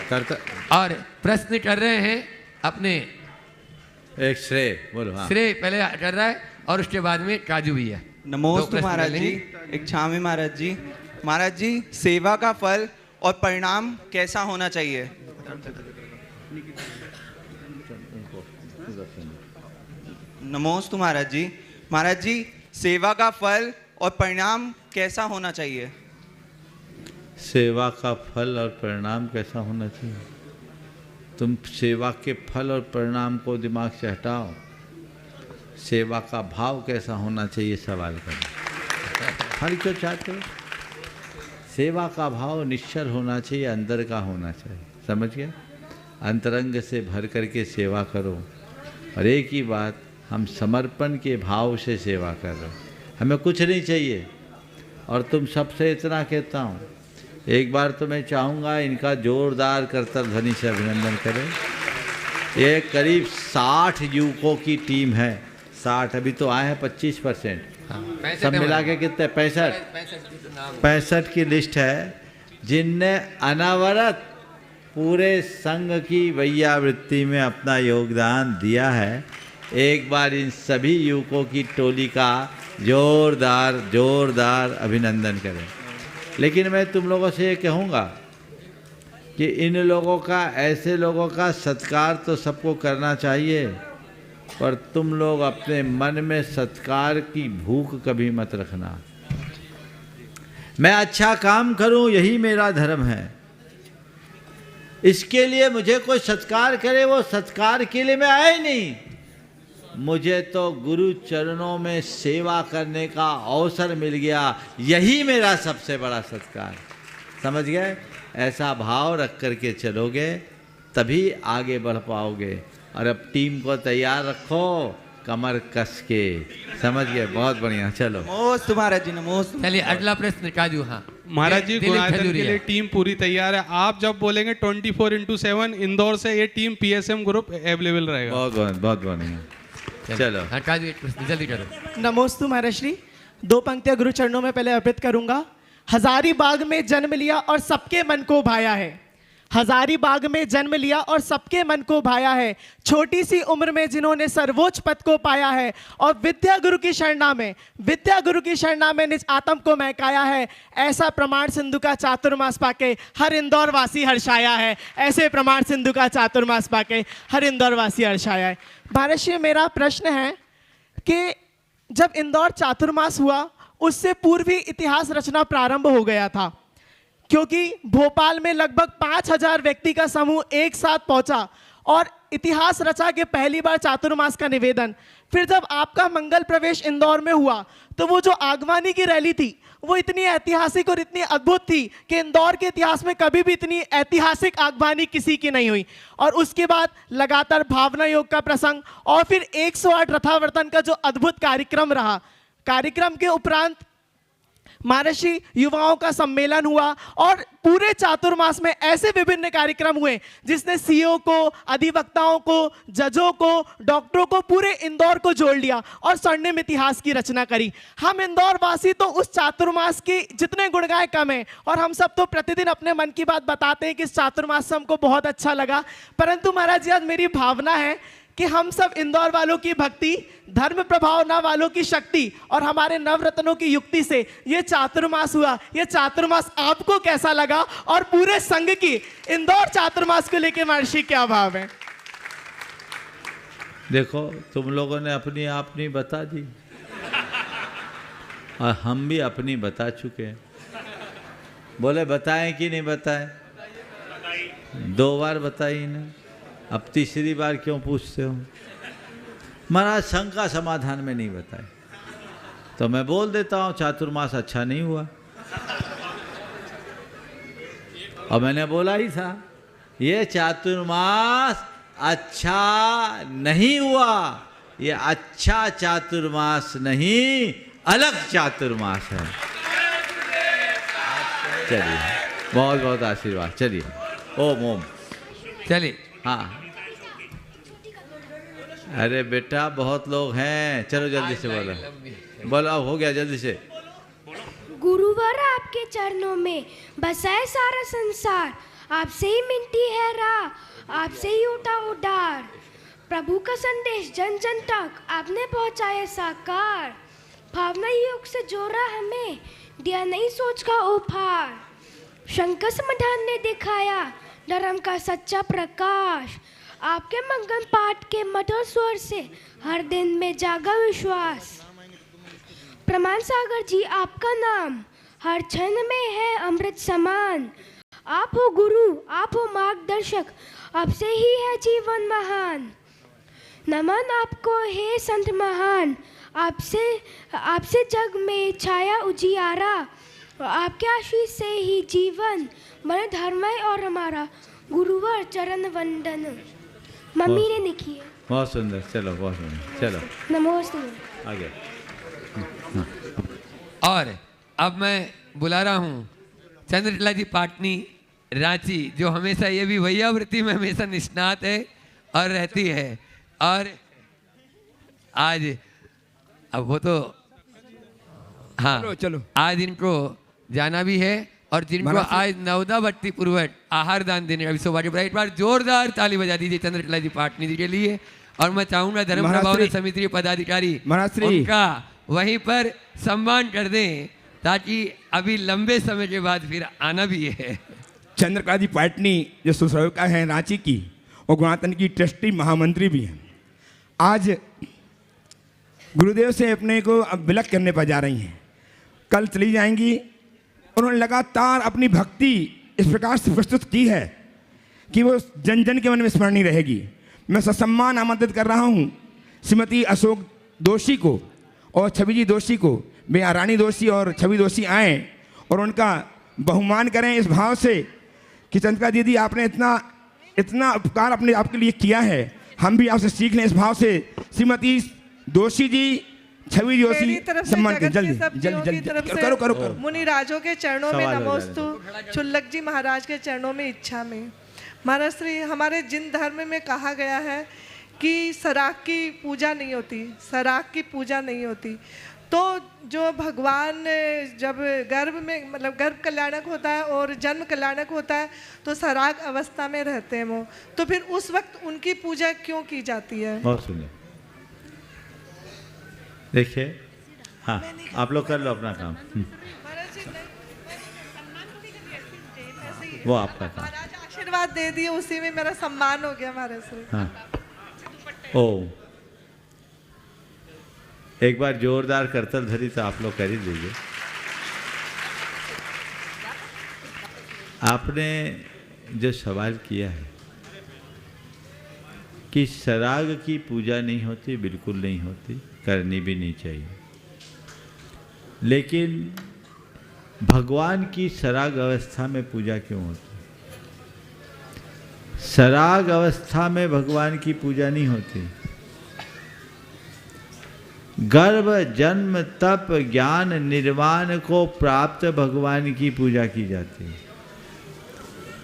करतल। और प्रश्न कर रहे हैं अपने एक श्रेय, बोलो। हाँ श्रेय पहले कर रहा है, और उसके बाद में काजू भी है। नमोस्तु महाराज जी। इच्छामि महाराज जी। महाराज जी, सेवा का फल और परिणाम कैसा होना चाहिए? नमोस्तु महाराज जी। महाराज जी, सेवा का फल और परिणाम कैसा होना चाहिए? सेवा का फल और परिणाम कैसा होना चाहिए? तुम सेवा के फल और परिणाम को दिमाग से हटाओ, सेवा का भाव कैसा होना चाहिए सवाल करो। खाली क्यों चाहते हो? सेवा का भाव निश्चल होना चाहिए, अंदर का होना चाहिए, समझ गए? अंतरंग से भर करके सेवा करो। और एक ही बात, हम समर्पण के भाव से सेवा कर रहे हो, हमें कुछ नहीं चाहिए। और तुम सबसे इतना कहता हूँ, एक बार तो मैं चाहूँगा इनका जोरदार करतल ध्वनि से अभिनंदन करें। ये करीब 60 युवकों की टीम है, 60, अभी तो आए हैं 25%, सब मिला के कितने 65 की लिस्ट है, जिनने अनवरत पूरे संघ की वैयावृत्ति में अपना योगदान दिया है। एक बार इन सभी युवकों की टोली का जोरदार अभिनंदन करें। लेकिन मैं तुम लोगों से ये कहूँगा कि इन लोगों का, ऐसे लोगों का सत्कार तो सबको करना चाहिए, पर तुम लोग अपने मन में सत्कार की भूख कभी मत रखना। मैं अच्छा काम करूं, यही मेरा धर्म है, इसके लिए मुझे कोई सत्कार करे, वो सत्कार के लिए मैं आया ही नहीं। मुझे तो गुरु चरणों में सेवा करने का अवसर मिल गया, यही मेरा सबसे बड़ा सत्कार। समझ गए? ऐसा भाव रख करके चलोगे तभी आगे बढ़ पाओगे। और अब टीम को तैयार रखो, कमर कस के, समझ गए? बहुत बढ़िया, चलो। नमोस्तु महाराज जी, नमोस्तु। चलिए अगला प्रश्न काजू। हाँ महाराज जी, गुणायतन के लिए टीम पूरी तैयार है। आप जब बोलेंगे 24x7 इंदौर से ये टीम PSM ग्रुप अवेलेबल रहेगा। बहुत बढ़िया, चलो। हाँ काजू, एक प्रश्न जल्दी करो। नमोस्तु महाराज श्री, 2 पंक्तियां गुरु चरणों में पहले अर्पित करूंगा। हजारीबाग में जन्म लिया और सबके मन को भाया है, हजारीबाग में जन्म लिया और सबके मन को भाया है, छोटी सी उम्र में जिन्होंने सर्वोच्च पद को पाया है, और विद्या गुरु की शरणा में निज आत्म को महकाया है, ऐसा प्रमाण सिंधु का चातुर्मास पाके हर इंदौर वासी हर्षाया है। ऐसे प्रमाण सिंधु का चातुर्मास पाके हर इंदौर वासी हर्षाया है। भारत श्री, मेरा प्रश्न है कि जब इंदौर चातुर्मास हुआ उससे पूर्व ही इतिहास रचना प्रारंभ हो गया था, क्योंकि भोपाल में लगभग 5000 व्यक्ति का समूह एक साथ पहुंचा और इतिहास रचा के पहली बार चातुर्मास का निवेदन। फिर जब आपका मंगल प्रवेश इंदौर में हुआ तो वो जो आगवानी की रैली थी वो इतनी ऐतिहासिक और इतनी अद्भुत थी कि इंदौर के इतिहास में कभी भी इतनी ऐतिहासिक आगवानी किसी की नहीं हुई। और उसके बाद लगातार भावना योग का प्रसंग और फिर 108 रथावर्तन का जो अद्भुत कार्यक्रम रहा। कार्यक्रम के उपरांत महर्षि युवाओं का सम्मेलन हुआ और पूरे चातुर्मास में ऐसे विभिन्न कार्यक्रम हुए जिसने सीओ को, अधिवक्ताओं को, जजों को, डॉक्टरों को, पूरे इंदौर को जोड़ लिया और स्वर्णिम इतिहास की रचना करी। हम इंदौर वासी तो उस चातुर्मास की जितने गुण गाए कम है, और हम सब तो प्रतिदिन अपने मन की बात बताते हैं कि इस चातुर्मास से हमको बहुत अच्छा लगा। परंतु महाराज जी, आज मेरी भावना है कि हम सब इंदौर वालों की भक्ति, धर्म प्रभावना वालों की शक्ति और हमारे नवरत्नों की युक्ति से ये चातुर्मास हुआ। ये चातुर्मास आपको कैसा लगा और पूरे संघ की इंदौर चातुर्मास को लेकर महर्षि क्या भाव है? देखो, तुम लोगों ने अपनी आपनी बता दी और हम भी अपनी बता चुके हैं। बोले बताएं कि नहीं बताएं? 2 बार बताई ना, अब तीसरी बार क्यों पूछते हो? महाराज संघ का समाधान में नहीं बताए तो मैं बोल देता हूँ चातुर्मास अच्छा नहीं हुआ। और मैंने बोला ही था ये चातुर्मास अच्छा नहीं हुआ, ये अच्छा चातुर्मास नहीं, अलग चातुर्मास है। चलिए, बहुत बहुत आशीर्वाद। चलिए, ओम ओम। चलिए। हाँ, अरे बेटा बहुत लोग हैं, चलो जल्दी से बोलो, बोलो, अब हो गया, जल्दी से। गुरुवर आपके चरणों में बसा है सारा संसार, आपसे ही मिलती है राह, आपसे ही उठा उडार। प्रभु का संदेश जन जन तक आपने पहुंचाया साकार, भावना योग से जोड़ा हमें, दिया नहीं सोच का उपहार। शंकर समाधान ने दिखाया धर्म का सच्चा प्रकाश, आपके मंगल पाठ के मधुर स्वर से हर दिन में जागा विश्वास। प्रमाण सागर जी आपका नाम हर क्षण में है अमृत समान, आप हो गुरु, आप हो मार्गदर्शन। मार्गदर्शक, आपसे ही है जीवन महान। नमन आपको हे संत महान, आपसे जग में छाया उजियारा, आपके आशीष से ही जीवन बने धर्ममय और हमारा। गुरुवर चरण वंदन। मम्मी ने लिखी है। बहुत सुंदर, चलो बहुत सुंदर, चलो नमस्ते। आगे। और अब मैं बुला रहा हूँ चंद्रकला जी पाटनी रांची, जो हमेशा ये भी वैयावृत्ति में हमेशा निष्णात है और रहती है। और आज अब वो तो हाँ चलो आज इनको जाना भी है और जिनको आज नवदा भट्टी पूर्वक आहार दान देने का विश्व बार एक बार जोरदार ताली बजा दीजिए चंद्रकला जी पाटनी जी के लिए। और मैं चाहूंगा धर्म प्रभाव समिति के पदाधिकारी उनका वहीं पर सम्मान कर दें, ताकि अभी लंबे समय के बाद फिर आना भी है। चंद्रकला जी पाटनी जो सुश्राविका हैं रांची की, और गुणातन की ट्रस्टी महामंत्री भी हैं, आज गुरुदेव से अपने को अब विलक करने पर जा रही हैं। कल चली जाएंगी। उन्होंने लगातार अपनी भक्ति इस प्रकार से प्रस्तुत की है कि वो जन जन के मन में स्मरणीय रहेगी। मैं ससम्मान आमंत्रित कर रहा हूँ श्रीमती अशोक दोषी को और छवि जी दोषी को, वे रानी दोषी और छवि दोषी आएँ और उनका बहुमान करें इस भाव से कि चंद्रकला दीदी आपने इतना उपकार अपने आपके लिए किया है, हम भी आपसे सीख लें इस भाव से। श्रीमती दोषी जी, छवि जोशी, सम्मान के जल्दी करो। मुनि राजों के चरणों में नमोस्तु, चुल्लक जी महाराज के चरणों में इच्छा में। महाराज श्री, हमारे जिन धर्म में कहा गया है कि सराग की पूजा नहीं होती, सराग की पूजा नहीं होती, तो जो भगवान जब गर्भ में मतलब गर्भ कल्याणक होता है और जन्म कल्याणक होता है तो सराग अवस्था में रहते हैं वो, तो फिर उस वक्त उनकी पूजा क्यों की जाती है? बहुत सुनिए, देखिए, हाँ आप लोग कर लो अपना काम। वो आपका काम। आशीर्वाद दे दिए, उसी में मेरा सम्मान हो गया महाराज श्री। हाँ ओ, एक बार जोरदार करतल धरी तो आप लोग कर ही दीजिए। आपने जो सवाल किया है कि सराग की पूजा नहीं होती, बिल्कुल नहीं होती, करनी भी नहीं चाहिए, लेकिन भगवान की सराग अवस्था में पूजा क्यों होती? सराग अवस्था में भगवान की पूजा नहीं होती। गर्भ जन्म तप ज्ञान निर्वाण को प्राप्त भगवान की पूजा की जाती है।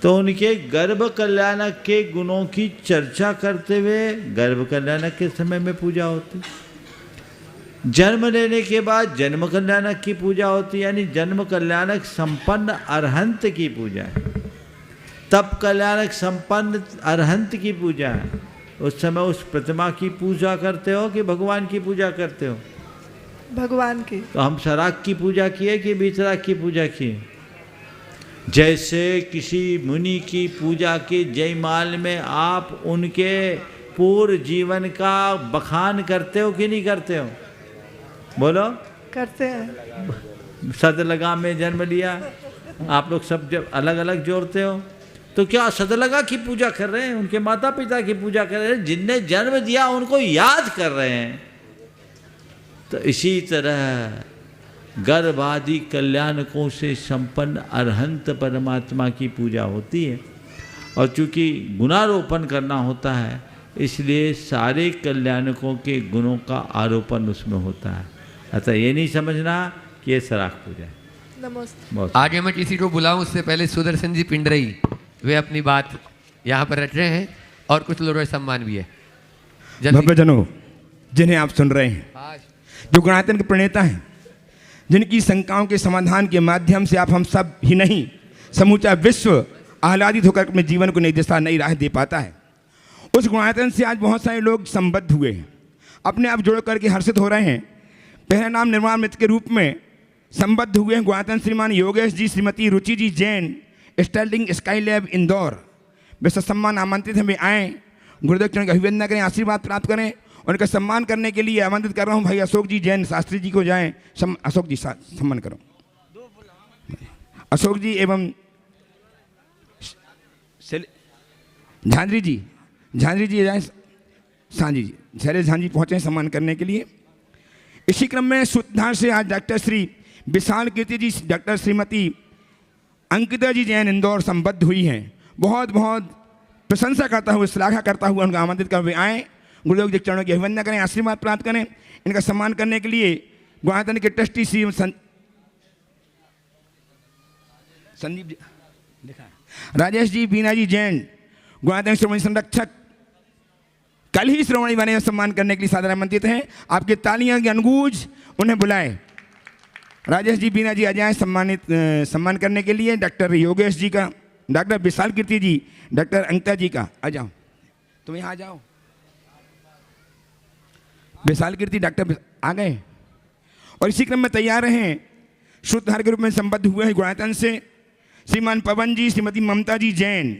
तो उनके गर्भ कल्याणक के गुणों की चर्चा करते हुए गर्भ कल्याणक के समय में पूजा होती। जन्म लेने के बाद जन्म कल्याणक की पूजा होती, यानी जन्म कल्याणक संपन्न अरहंत की पूजा है। तप कल्याणक संपन्न अरहंत की पूजा है। उस समय उस प्रतिमा की पूजा करते हो कि भगवान की पूजा करते हो? भगवान की। तो हम सराग की पूजा किए कि बीतराग की पूजा किए? जैसे किसी मुनि की पूजा की जयमाल में आप उनके पूर्व जीवन का बखान करते हो कि नहीं करते हो? बोलो। करते हैं। सदलगा में जन्म लिया, आप लोग सब जब अलग अलग जोड़ते हो, तो क्या सदलगा की पूजा कर रहे हैं? उनके माता पिता की पूजा कर रहे हैं, जिनने जन्म दिया उनको याद कर रहे हैं। तो इसी तरह गर्भ आदि कल्याणकों से संपन्न अरहंत परमात्मा की पूजा होती है। और चूंकि गुणारोपण करना होता है, इसलिए सारे कल्याणकों के गुणों का आरोपण उसमें होता है। अतः ये नहीं समझना कि ये सराग पूजा है। नमस्ते। आगे मैं किसी को बुलाऊं उससे पहले सुदर्शन जी पिंडरई वे अपनी बात यहाँ पर रख रहे हैं और कुछ लोगों का सम्मान भी है। भव्यजनों, जिन्हें आप सुन रहे हैं, जो गुणायतन के प्रणेता हैं, जिनकी शंकाओं के समाधान के माध्यम से आप हम सब ही नहीं समूचा विश्व आह्लादित होकर अपने जीवन को नई दिशा नई राह दे पाता है, उस गुणायतन से आज बहुत सारे लोग संबद्ध हुए हैं, अपने आप जोड़ करके हर्षित हो रहे हैं। पहला नाम निर्माण मित्र के रूप में संबद्ध हुए हैं गुणायतन श्रीमान योगेश जी, श्रीमती Ruchi ji Jain, Sterling Sky Lab Indore. वे सम्मान आमंत्रित हमें आएँ, गुरुदेव चरण का अभिवंदन करें, आशीर्वाद प्राप्त करें। उनका सम्मान करने के लिए आमंत्रित कर रहा हूँ भाई अशोक जी जैन शास्त्री जी को जाएं। अशोक जी सम्मान करो। अशोक जी एवं झांझरी जी जाए, सांझी जी, शैलेश झांझी पहुँचे सम्मान करने के लिए। इसी क्रम में सूत्रधार से आज डॉक्टर श्री विशाल कीर्ति जी, डॉक्टर श्रीमती अंकिता जी जैन इंदौर संबद्ध हुई हैं। बहुत बहुत प्रशंसा करता हुआ, श्लाघा करता हुआ उनका आमंत्रित कर वे आएँ, गुरुदेव जी के चरणों की अभिवंदना करें, आशीर्वाद प्राप्त करें। इनका सम्मान करने के लिए गुणायतन के ट्रस्टी श्री संदीप जी, लिखा है, राजेश जी, बीना जी जैन, गुणायतन श्रोमणी संरक्षक, कल ही श्रोमणी बने सम्मान करने के लिए सादर आमंत्रित हैं। आपकी तालियां की अनुगूंज उन्हें बुलाएं। राजेश जी, बीना जी आ जाएं सम्मान करने के लिए। डॉक्टर योगेश जी का, डॉक्टर विशाल कीर्ति जी, डॉक्टर अंकिता जी का आ जाओ, तुम यहाँ आ जाओ। विशाल कीर्ति डॉक्टर आ गए और इसी क्रम में तैयार हैं सूत्रधार के रूप में संबद्ध हुए हैं गुणायतन से श्रीमान पवन जी, श्रीमती ममता जी जैन,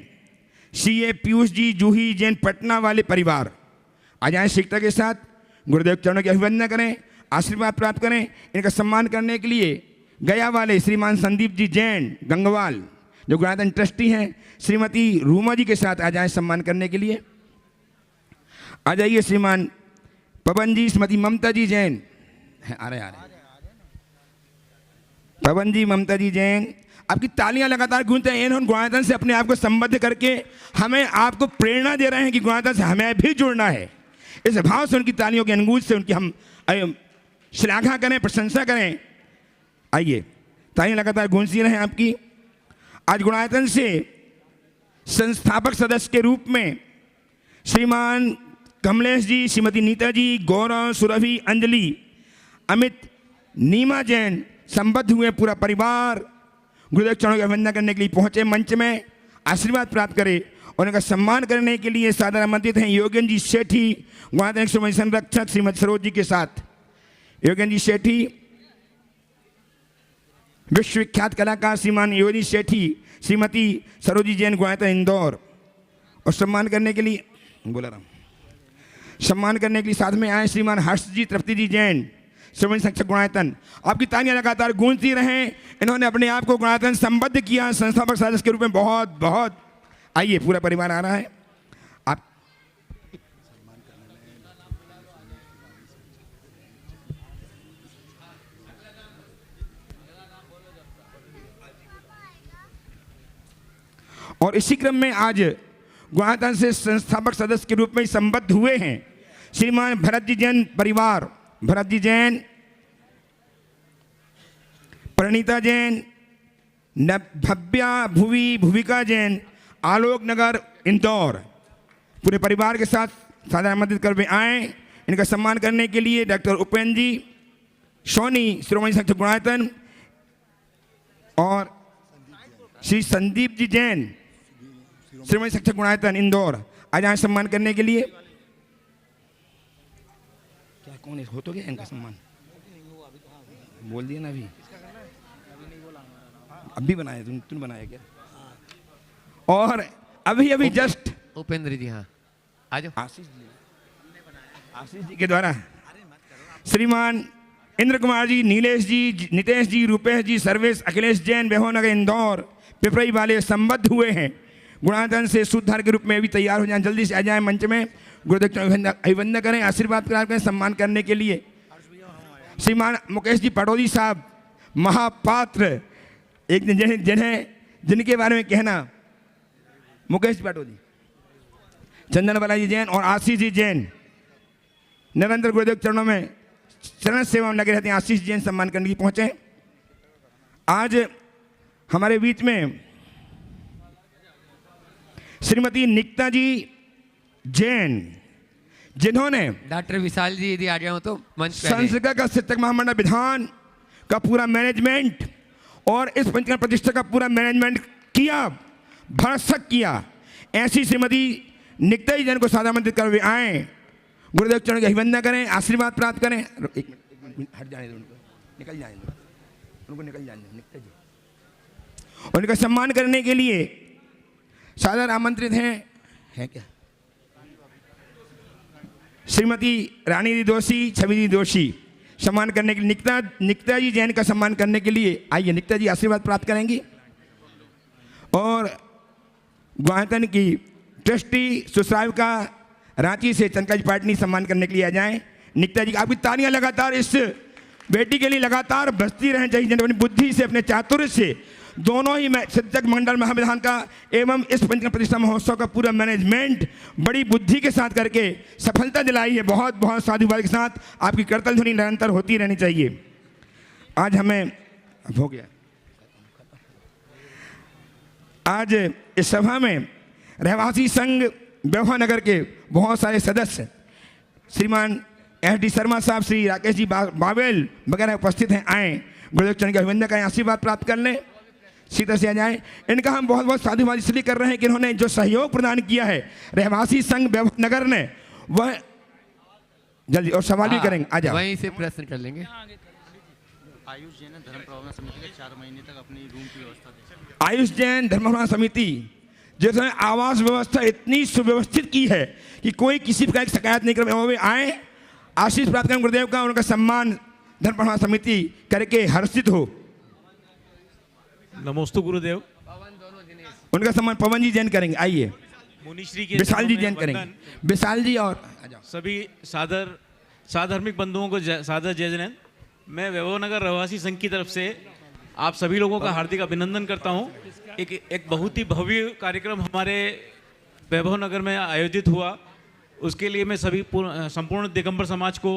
सीए पीयूष जी, जूही जैन, पटना वाले परिवार आ जाएं शीघ्रता के साथ। गुरुदेव चरणों की अभिवंदना करें, आशीर्वाद प्राप्त करें। इनका सम्मान करने के लिए गया वाले श्रीमान संदीप जी जैन गंगवाल, जो गुणायतन ट्रस्टी हैं, श्रीमती रूमा जी के साथ आ जाएं सम्मान करने के लिए। आ जाइए श्रीमान पवन जी, श्रीमती ममता जी जैन, आ रहे पवन जी, ममता जी जैन, आपकी तालियां लगातार गूंजते हैं। इन्होंने गुणायतन से अपने आप को संबद्ध करके हमें आपको प्रेरणा दे रहे हैं कि गुणायतन से हमें भी जुड़ना है। इस भाव से, उनकी तालियों की अनुगूंज से उनकी हम श्लाघा करें, प्रशंसा करें। आइए, तालियां लगातार गूंजती रहें आपकी। आज गुणायतन से संस्थापक सदस्य के रूप में श्रीमान कमलेश जी, श्रीमती नीता जी, गौरव, सुरभि, अंजलि, अमित, नीमा जैन संबद्ध हुए। पूरा परिवार गुरुदेव चरणों की अभिवंदना करने के लिए पहुंचे मंच में, आशीर्वाद प्राप्त करें और उनका सम्मान करने के लिए सादर आमंत्रित हैं योगेन जी सेठी, गुणायतन श्रोमणी संरक्षक श्रीमती सरोज जी के साथ। योगेन जी सेठी, विश्वविख्यात कलाकार श्रीमान योगेन जी सेठी, श्रीमती सरोजी जैन, गुणायतन इंदौर। और सम्मान करने के लिए बोला रहा हूँ, सम्मान करने के लिए साथ में आए श्रीमान हर्ष जी, तृप्ति जी जैन, श्रोमणी संरक्षक गुणायतन। आपकी तालियां लगातार गूंजती रहें। इन्होंने अपने आप को गुणायतन संबद्ध किया संस्थापक सदस्य के रूप में। बहुत बहुत आइए, पूरा परिवार आ रहा है। आप और इसी क्रम में आज गुणायतन से संस्थापक सदस्य के रूप में संबद्ध हुए हैं श्रीमान भरत जी जैन परिवार, भरत जी जैन, प्रणीता जैन, भव्या, भुवी, भुविका जैन, आलोक नगर इंदौर। पूरे परिवार के साथ सादर आमंत्रित कर वे आए। इनका सम्मान करने के लिए डॉक्टर उपेंद्र जी सोनी, श्रोमणी संरक्षक गुणायतन, और श्री संदीप जी जैन, श्रोमणी संरक्षक गुणायतन इंदौर आ जाए सम्मान करने के लिए। क्या कौन है, हो तो गया इनका सम्मान? बोल दिया ना अभी बनाया, तुम बनाया क्या? और अभी जस्ट उपेंद्र जी, हाँ आ जाओ। आशीष जी के द्वारा श्रीमान इंद्र कुमार जी, नीलेश जी, नितेश जी, रूपेश जी, सर्वेश, अखिलेश जैन, बेहोनगर इंदौर, पिपरई वाले संबद्ध हुए हैं। गुणायतन से सूत्रधार के रूप में भी तैयार हो जाएं, जल्दी से आ जाएं मंच में। गुरुदेव अभिवंदना करें, आशीर्वाद प्राप्त करें। सम्मान करने के लिए श्रीमान मुकेश जी पटौदी साहब, महापात्र, एक जिनके बारे में कहना, मुकेश पटौदी, चंदन बालाजी जैन और आशीष जी जैन निरंतर गुरुदेव चरणों में चरण सेवा में लगे रहते हैं। आशीष जैन सम्मान करने की पहुंचे। आज हमारे बीच में श्रीमती निकिता जी जैन, जिन्होंने डॉक्टर विशाल जी यदि आ गए हो तो मंच पे संस्कृत का शिक्षक महामंडल विधान का पूरा मैनेजमेंट और इस पंचकर्म प्रतिष्ठा का पूरा मैनेजमेंट किया, भरसक किया। ऐसी श्रीमती निकिता जी जैन को सादर आमंत्रित कर वे आए। गुरुदेव चरण की अभिवंदना करें, आशीर्वाद प्राप्त करें। एक मिनट हट जाने दो, उनको निकल जाने दो, उनको निकल जाने दो निकिता जी। और उनका सम्मान करने के लिए सादर आमंत्रित हैं क्या श्रीमती रानी दी दोषी, छवि दी दोषी। सम्मान करने के लिए निकिता जी जैन का सम्मान करने के लिए आइए। निकिता जी आशीर्वाद प्राप्त करेंगी। और गुणायतन की ट्रस्टी सुश्राव का रांची से चंद्रकला जी पाटनी सम्मान करने के लिए आ जाएं। निकिता जी आपकी तालियां लगातार इस बेटी के लिए लगातार बजती रहनी चाहिए, जिन्होंने अपनी बुद्धि से अपने चातुर्य से दोनों ही शिक्षक मंडल महाविधान का एवं इस पंचकर्म प्रतिष्ठा महोत्सव का पूरा मैनेजमेंट बड़ी बुद्धि के साथ करके सफलता दिलाई है। बहुत बहुत साधुवाद के साथ आपकी करतल ध्वनि निरंतर होती रहनी चाहिए। आज हमें हो गया, आज इस सभा में रहवासी संघ वैभव नगर के बहुत सारे सदस्य श्रीमान एस.डी. शर्मा साहब, श्री राकेश जी बावेल वगैरह उपस्थित हैं। आए गुरुदेव चरण के अभिनंदन का आशीर्वाद प्राप्त कर लें, सीधा से आ जाएं। इनका हम बहुत बहुत साधुवाद इसलिए कर रहे हैं कि इन्होंने जो सहयोग प्रदान किया है रहवासी संघ वैभव नगर ने, वह जल्दी और सवाल भी करेंगे। आ जाओ, वहीं से प्रश्न कर लेंगे। आयुष जैन धर्म प्रवर्तन समिति के 4 महीने तक अपनी रूम की व्यवस्था दे। आयुष जैन धर्म प्रवर्तन समिति जिसने आवास व्यवस्था इतनी सुव्यवस्थित की है कि कोई किसी प्रकार की शिकायत नहीं कर, वो भी आए आशीष प्राप्त करें गुरुदेव का, उनका सम्मान धर्म प्रवर्तन समिति करके हर्षित हो। नमोस्तु गुरुदेव। उनका सम्मान पवन जी जैन करेंगे। आइए मुनिश्री के विशाल जी जैन करेंगे। विशाल जी और सभी साधर्मिक बंधुओं को सादर जय जैन। मैं वैभव नगर रहवासी संघ की तरफ से आप सभी लोगों का हार्दिक अभिनंदन करता हूं। एक बहुत ही भव्य कार्यक्रम हमारे वैभव नगर में आयोजित हुआ, उसके लिए मैं सभी संपूर्ण दिगंबर समाज को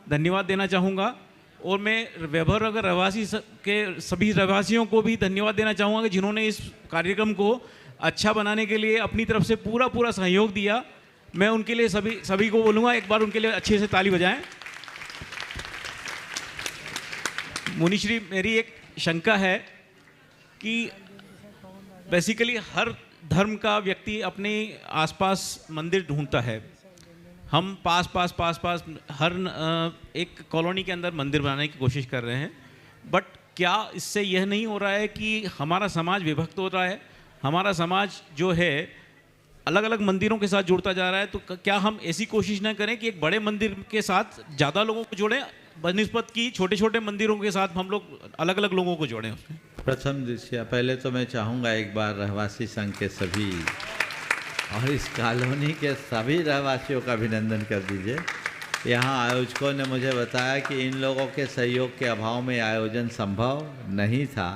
धन्यवाद देना चाहूँगा और मैं वैभव नगर रहवासी के सभी रहवासियों को भी धन्यवाद देना चाहूँगा कि जिन्होंने इस कार्यक्रम को अच्छा बनाने के लिए अपनी तरफ से पूरा सहयोग दिया। मैं उनके लिए सभी को बोलूँगा, एक बार उनके लिए अच्छे से ताली बजाएं। मुनिश्री, मेरी एक शंका है कि बेसिकली हर धर्म का व्यक्ति अपने आसपास मंदिर ढूंढता है। हम पास हर एक कॉलोनी के अंदर मंदिर बनाने की कोशिश कर रहे हैं, बट क्या इससे यह नहीं हो रहा है कि हमारा समाज विभक्त हो रहा है? हमारा समाज जो है अलग अलग मंदिरों के साथ जुड़ता जा रहा है। तो क्या हम ऐसी कोशिश ना करें कि एक बड़े मंदिर के साथ ज़्यादा लोगों को जोड़ें बनिस्बत की छोटे छोटे मंदिरों के साथ हम लोग अलग अलग लोगों को जोड़ें उसमें? प्रथम दृष्टया पहले तो मैं चाहूँगा एक बार रहवासी संघ के सभी और इस कॉलोनी के सभी रहवासियों का अभिनंदन कर दीजिए। यहाँ आयोजकों ने मुझे बताया कि इन लोगों के सहयोग के अभाव में आयोजन संभव नहीं था।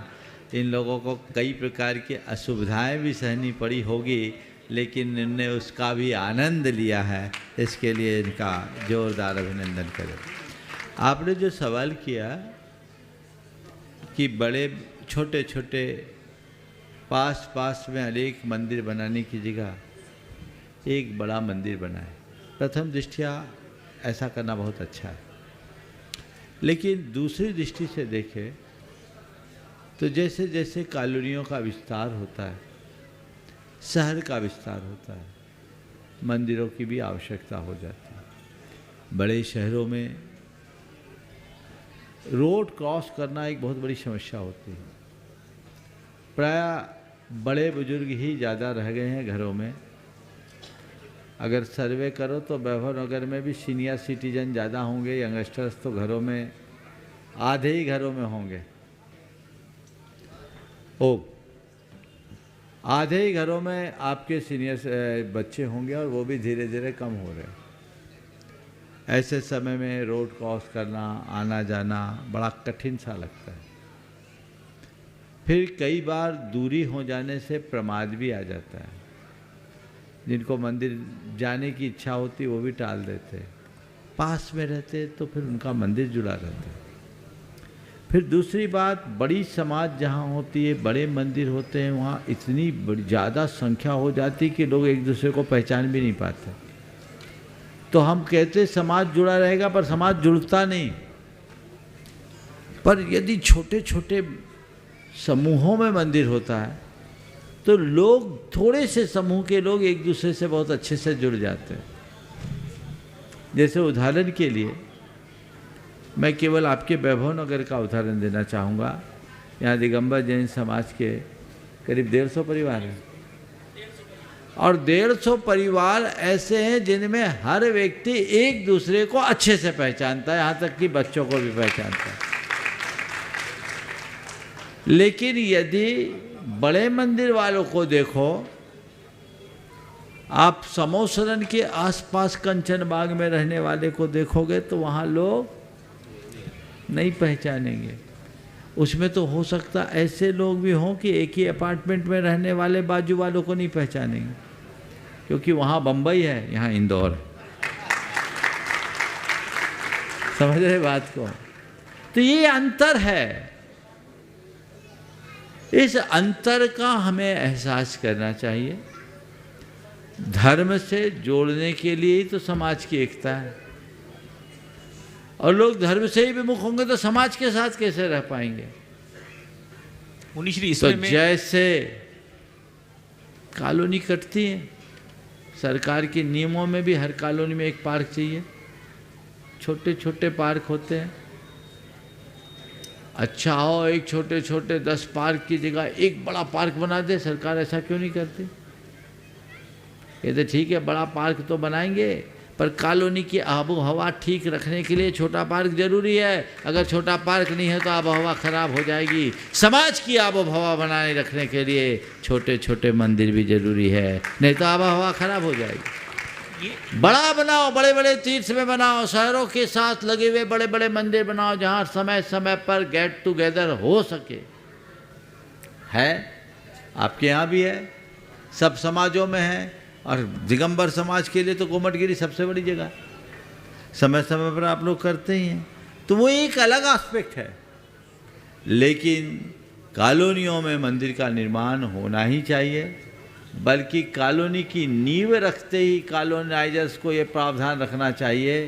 इन लोगों को कई प्रकार की असुविधाएं भी सहनी पड़ी होगी, लेकिन इनने उसका भी आनंद लिया है। इसके लिए इनका जोरदार अभिनंदन करें। आपने जो सवाल किया कि बड़े छोटे छोटे पास में अनेक मंदिर बनाने की जगह एक बड़ा मंदिर बनाए, प्रथम दृष्टया ऐसा करना बहुत अच्छा है। लेकिन दूसरी दृष्टि से देखें तो जैसे जैसे कॉलोनियों का विस्तार होता है, शहर का विस्तार होता है, मंदिरों की भी आवश्यकता हो जाती है। बड़े शहरों में रोड क्रॉस करना एक बहुत बड़ी समस्या होती है। प्रायः बड़े बुजुर्ग ही ज़्यादा रह गए हैं घरों में। अगर सर्वे करो तो वैभव नगर में भी सीनियर सिटीजन ज़्यादा होंगे, यंगस्टर्स तो घरों में आधे ही घरों में होंगे। आधे ही घरों में आपके सीनियर बच्चे होंगे और वो भी धीरे धीरे कम हो रहे हैं। ऐसे समय में रोड क्रॉस करना, आना जाना बड़ा कठिन सा लगता है। फिर कई बार दूरी हो जाने से प्रमाद भी आ जाता है। जिनको मंदिर जाने की इच्छा होती वो भी टाल देते। पास में रहते तो फिर उनका मंदिर जुड़ा रहता है। फिर दूसरी बात, बड़ी समाज जहाँ होती है, बड़े मंदिर होते हैं, वहाँ इतनी बड़ी ज़्यादा संख्या हो जाती कि लोग एक दूसरे को पहचान भी नहीं पाते। तो हम कहते समाज जुड़ा रहेगा, पर समाज जुड़ता नहीं। पर यदि छोटे छोटे समूहों में मंदिर होता है तो लोग, थोड़े से समूह के लोग एक दूसरे से बहुत अच्छे से जुड़ जाते हैं। जैसे उदाहरण के लिए मैं केवल आपके वैभव नगर का उदाहरण देना चाहूँगा। यहाँ दिगंबर जैन समाज के करीब 150 परिवार हैं और 150 परिवार ऐसे हैं जिनमें हर व्यक्ति एक दूसरे को अच्छे से पहचानता है, यहाँ तक कि बच्चों को भी पहचानता है। लेकिन यदि बड़े मंदिर वालों को देखो आप समोसरन के आसपास कंचन बाग में रहने वाले को देखोगे तो वहाँ लोग नहीं पहचानेंगे। उसमें तो हो सकता ऐसे लोग भी हों कि एक ही अपार्टमेंट में रहने वाले बाजू वालों को नहीं पहचानेंगे, क्योंकि वहाँ बम्बई है, यहाँ इंदौर है। समझ रहे बात को? तो ये अंतर है। इस अंतर का हमें एहसास करना चाहिए। धर्म से जोड़ने के लिए ही तो समाज की एकता है, और लोग धर्म से ही विमुख होंगे तो समाज के साथ कैसे रह पाएंगे? मुनीश्री, तो जैसे कॉलोनी कटती है, सरकार के नियमों में भी हर कॉलोनी में एक पार्क चाहिए। छोटे छोटे पार्क होते हैं, अच्छा हो एक छोटे छोटे 10 पार्क की जगह एक बड़ा पार्क बना दे। सरकार ऐसा क्यों नहीं करती? कहते ठीक है बड़ा पार्क तो बनाएंगे, पर कॉलोनी की आबो हवा ठीक रखने के लिए छोटा पार्क जरूरी है। अगर छोटा पार्क नहीं है तो आबो हवा खराब हो जाएगी। समाज की आबो हवा बनाए रखने के लिए छोटे छोटे मंदिर भी जरूरी है, नहीं तो आबो हवा खराब हो जाएगी। बड़ा बनाओ, बड़े बड़े तीर्थ में बनाओ, शहरों के साथ लगे हुए बड़े बड़े मंदिर बनाओ जहाँ समय समय पर गेट टुगेदर हो सके। है, आपके यहाँ भी है, सब समाजों में है, और दिगंबर समाज के लिए तो कोमटगिरी सबसे बड़ी जगह, समय समय पर आप लोग करते ही हैं। तो वो एक अलग एस्पेक्ट है। लेकिन कॉलोनियों में मंदिर का निर्माण होना ही चाहिए, बल्कि कॉलोनी की नींव रखते ही कॉलोनाइजर्स को ये प्रावधान रखना चाहिए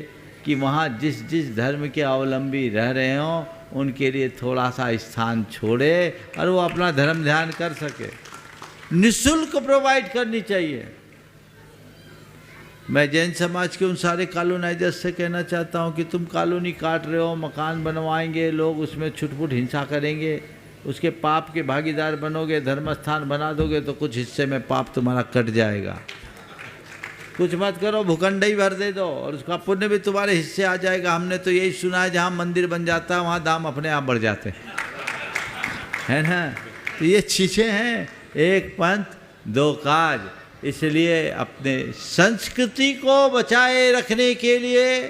कि वहाँ जिस जिस धर्म के अवलंबी रह रहे हों उनके लिए थोड़ा सा स्थान छोड़े और वो अपना धर्म ध्यान कर सके। निःशुल्क प्रोवाइड करनी चाहिए। मैं जैन समाज के उन सारे कॉलोनाइजर्स से कहना चाहता हूँ कि तुम कॉलोनी काट रहे हो, मकान बनवाएंगे, लोग उसमें छुटपुट हिंसा करेंगे, उसके पाप के भागीदार बनोगे, धर्म स्थान बना दोगे तो कुछ हिस्से में पाप तुम्हारा कट जाएगा। कुछ मत करो, भूखंड ही भर दे दो और उसका पुण्य भी तुम्हारे हिस्से आ जाएगा। हमने तो यही सुना है जहाँ मंदिर बन जाता है वहाँ दाम अपने आप बढ़ जाते हैं ना। तो ये चीज़ें हैं, एक पंथ दो काज। इसलिए अपने संस्कृति को बचाए रखने के लिए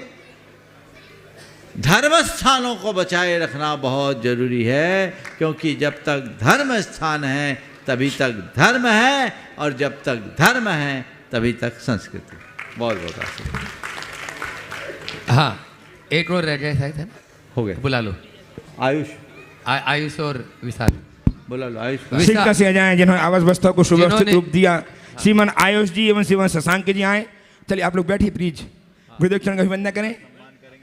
धर्म स्थानों को बचाए रखना बहुत जरूरी है, क्योंकि जब तक धर्म स्थान है तभी तक धर्म है, और जब तक धर्म है तभी तक संस्कृति। बहुत बहुत आशीर्वाद। हाँ, एक और रह गया शायद, हो गया, बुला लो। आयुष, आयुष और विशाल बुला लो। आयुष सिक्का से जाए जिन्होंने आवास बस्ता को सुव्यवस्थित रूप दिया, श्रीमान आयुष जी एवं श्रीमान शशांक जी आए। चलिए आप लोग बैठिए प्लीज, गुरुदेव चरण का अभिवंदन करें,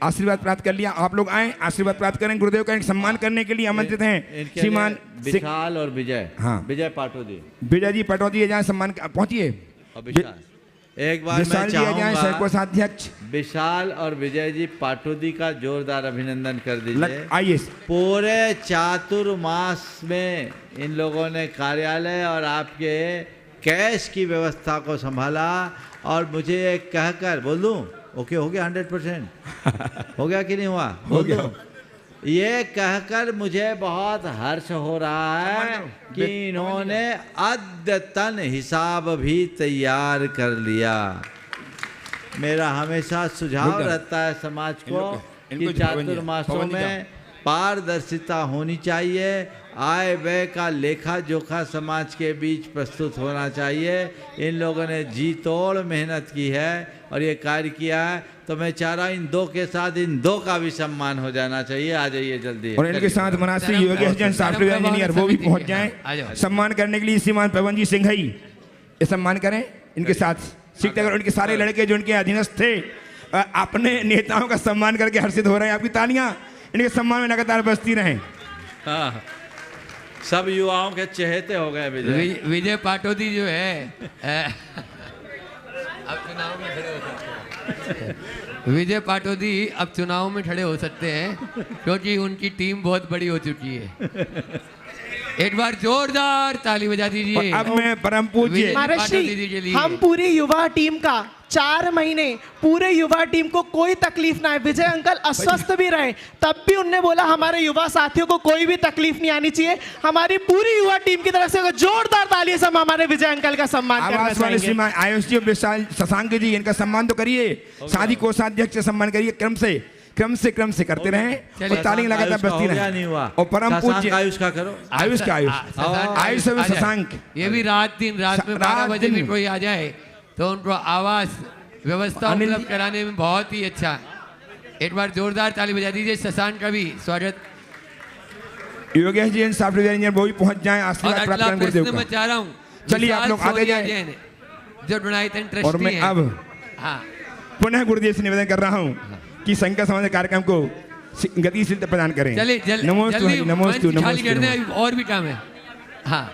आशीर्वाद प्राप्त कर लिया। आप लोग आए, आशीर्वाद प्राप्त करें। गुरुदेव का एक सम्मान करने के लिए आमंत्रित हैं श्रीमान विशाल और विजय। हाँ, विजय पाटोदी, विजय जी पटौदी जाए, सम्मान पहुंचिए। एक बार मैं चाहूंगा कोषाध्यक्ष विशाल और विजय जी पाटोदी का जोरदार अभिनंदन कर दीजिए। आइए। पूरे चातुर्मास में इन लोगों ने कार्यालय और आपके कैश की व्यवस्था को संभाला, और मुझे एक कहकर बोल दूं, ओके हो गया 100% हो गया कि नहीं हुआ? बोल दूं, ये कहकर मुझे बहुत हर्ष हो रहा है कि इन्होंने अद्यतन हिसाब भी तैयार कर लिया। मेरा हमेशा सुझाव रहता है समाज को कि चातुर्मासों में पारदर्शिता होनी चाहिए, आय व्यय का लेखा जोखा समाज के बीच प्रस्तुत होना चाहिए। इन लोगों ने जी तोड़ मेहनत की है और ये कार्य किया है, तो मैं चाह रहा हूँ इन दो के साथ इन दो का भी सम्मान हो जाना चाहिए। आ जाइए जल्दी। और इनके साथ मनाश्री योगेश जैन सॉफ्टवेयर इंजीनियर वो भी पहुंच जाएं सम्मान करने के लिए। श्रीमान पवन जी सिंघई ये सम्मान करें इनके साथ। सीखते अगर उनके सारे लड़के जो उनके अधीनस्थ थे अपने नेताओं का सम्मान करके हर्षित हो रहे हैं। आपकी तालियां इनके सम्मान में लगातार बजती रहें। हाँ, सब युवाओं के चहेते हो गए। विजय पाटोदी जो है अब चुनाव में खड़े हो सकते हैं। विजय पाटोदी अब चुनाव में खड़े हो सकते हैं क्योंकि उनकी टीम बहुत बड़ी हो चुकी है। एक बार जोरदार ताली बजा दीजिए। अब मैं परम पूज्य महाराज जी, हम पूरी युवा टीम का 4 महीने पूरे युवा टीम को कोई तकलीफ ना है। विजय अंकल अस्वस्थ भी रहे तब भी उनने बोला हमारे युवा साथियों को कोई भी तकलीफ नहीं आनी चाहिए। हमारी पूरी युवा टीम की तरफ से जोरदार ताली से हम हमारे विजय अंकल का सम्मान करना चाहेंगे। श्रीमान आयुष जी, विशाल शशांक जी, इनका सम्मान तो करिए। शादी कोषाध्यक्ष सम्मान करिए। क्रम से करते रहे और ताली लगातार बजती रहे। और परम पूज्य आयुष का करो, आयुष शशांक, ये भी रात में 12 बजे भी कोई आ जाए तो उनको आवास व्यवस्था उपलब्ध कराने में बहुत ही अच्छा। एक बार जोरदार ताली बजा दीजिए। शशांक का भी स्वागत। योगेश जी सॉफ्टवेयर इंजीनियर वो भी पहुंच जाए। आशीर्वाद प्राप्त करें गुरुदेव का। मैं चाह रहा हूँ चलिए आप लोग आगे जाए। जो डोनाइटन ट्रस्टी और मैं अब पुनः गुरुदेव से निवेदन कर रहा हूँ कि संकल्प समाज कार्यक्रम को गतिशीलता प्रदान करें। चलिए नमस्ते। और भी काम है। हाँ,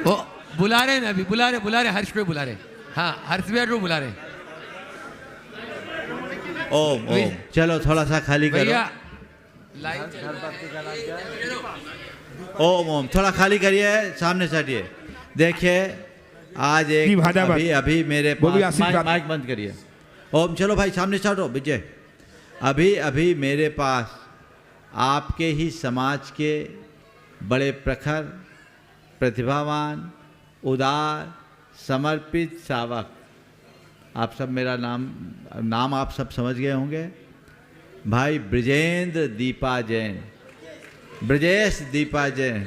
वो बुला रहे ना, अभी बुला रहे हर्ष को बुला रहे। हाँ, हर्ष भैया को बुला रहे। ओम चलो थोड़ा सा खाली करो। ओम थोड़ा खाली करिए, सामने से हटिए। देखिए आज एक अभी मेरे पास माइक बंद करिए। ओम चलो भाई सामने से हटो। विजय अभी मेरे पास आपके ही समाज के बड़े प्रखर, प्रतिभावान, उदार, समर्पित सावक, आप सब मेरा नाम आप सब समझ गए होंगे। भाई ब्रजेंद्र दीपा जैन, ब्रजेश दीपा जैन,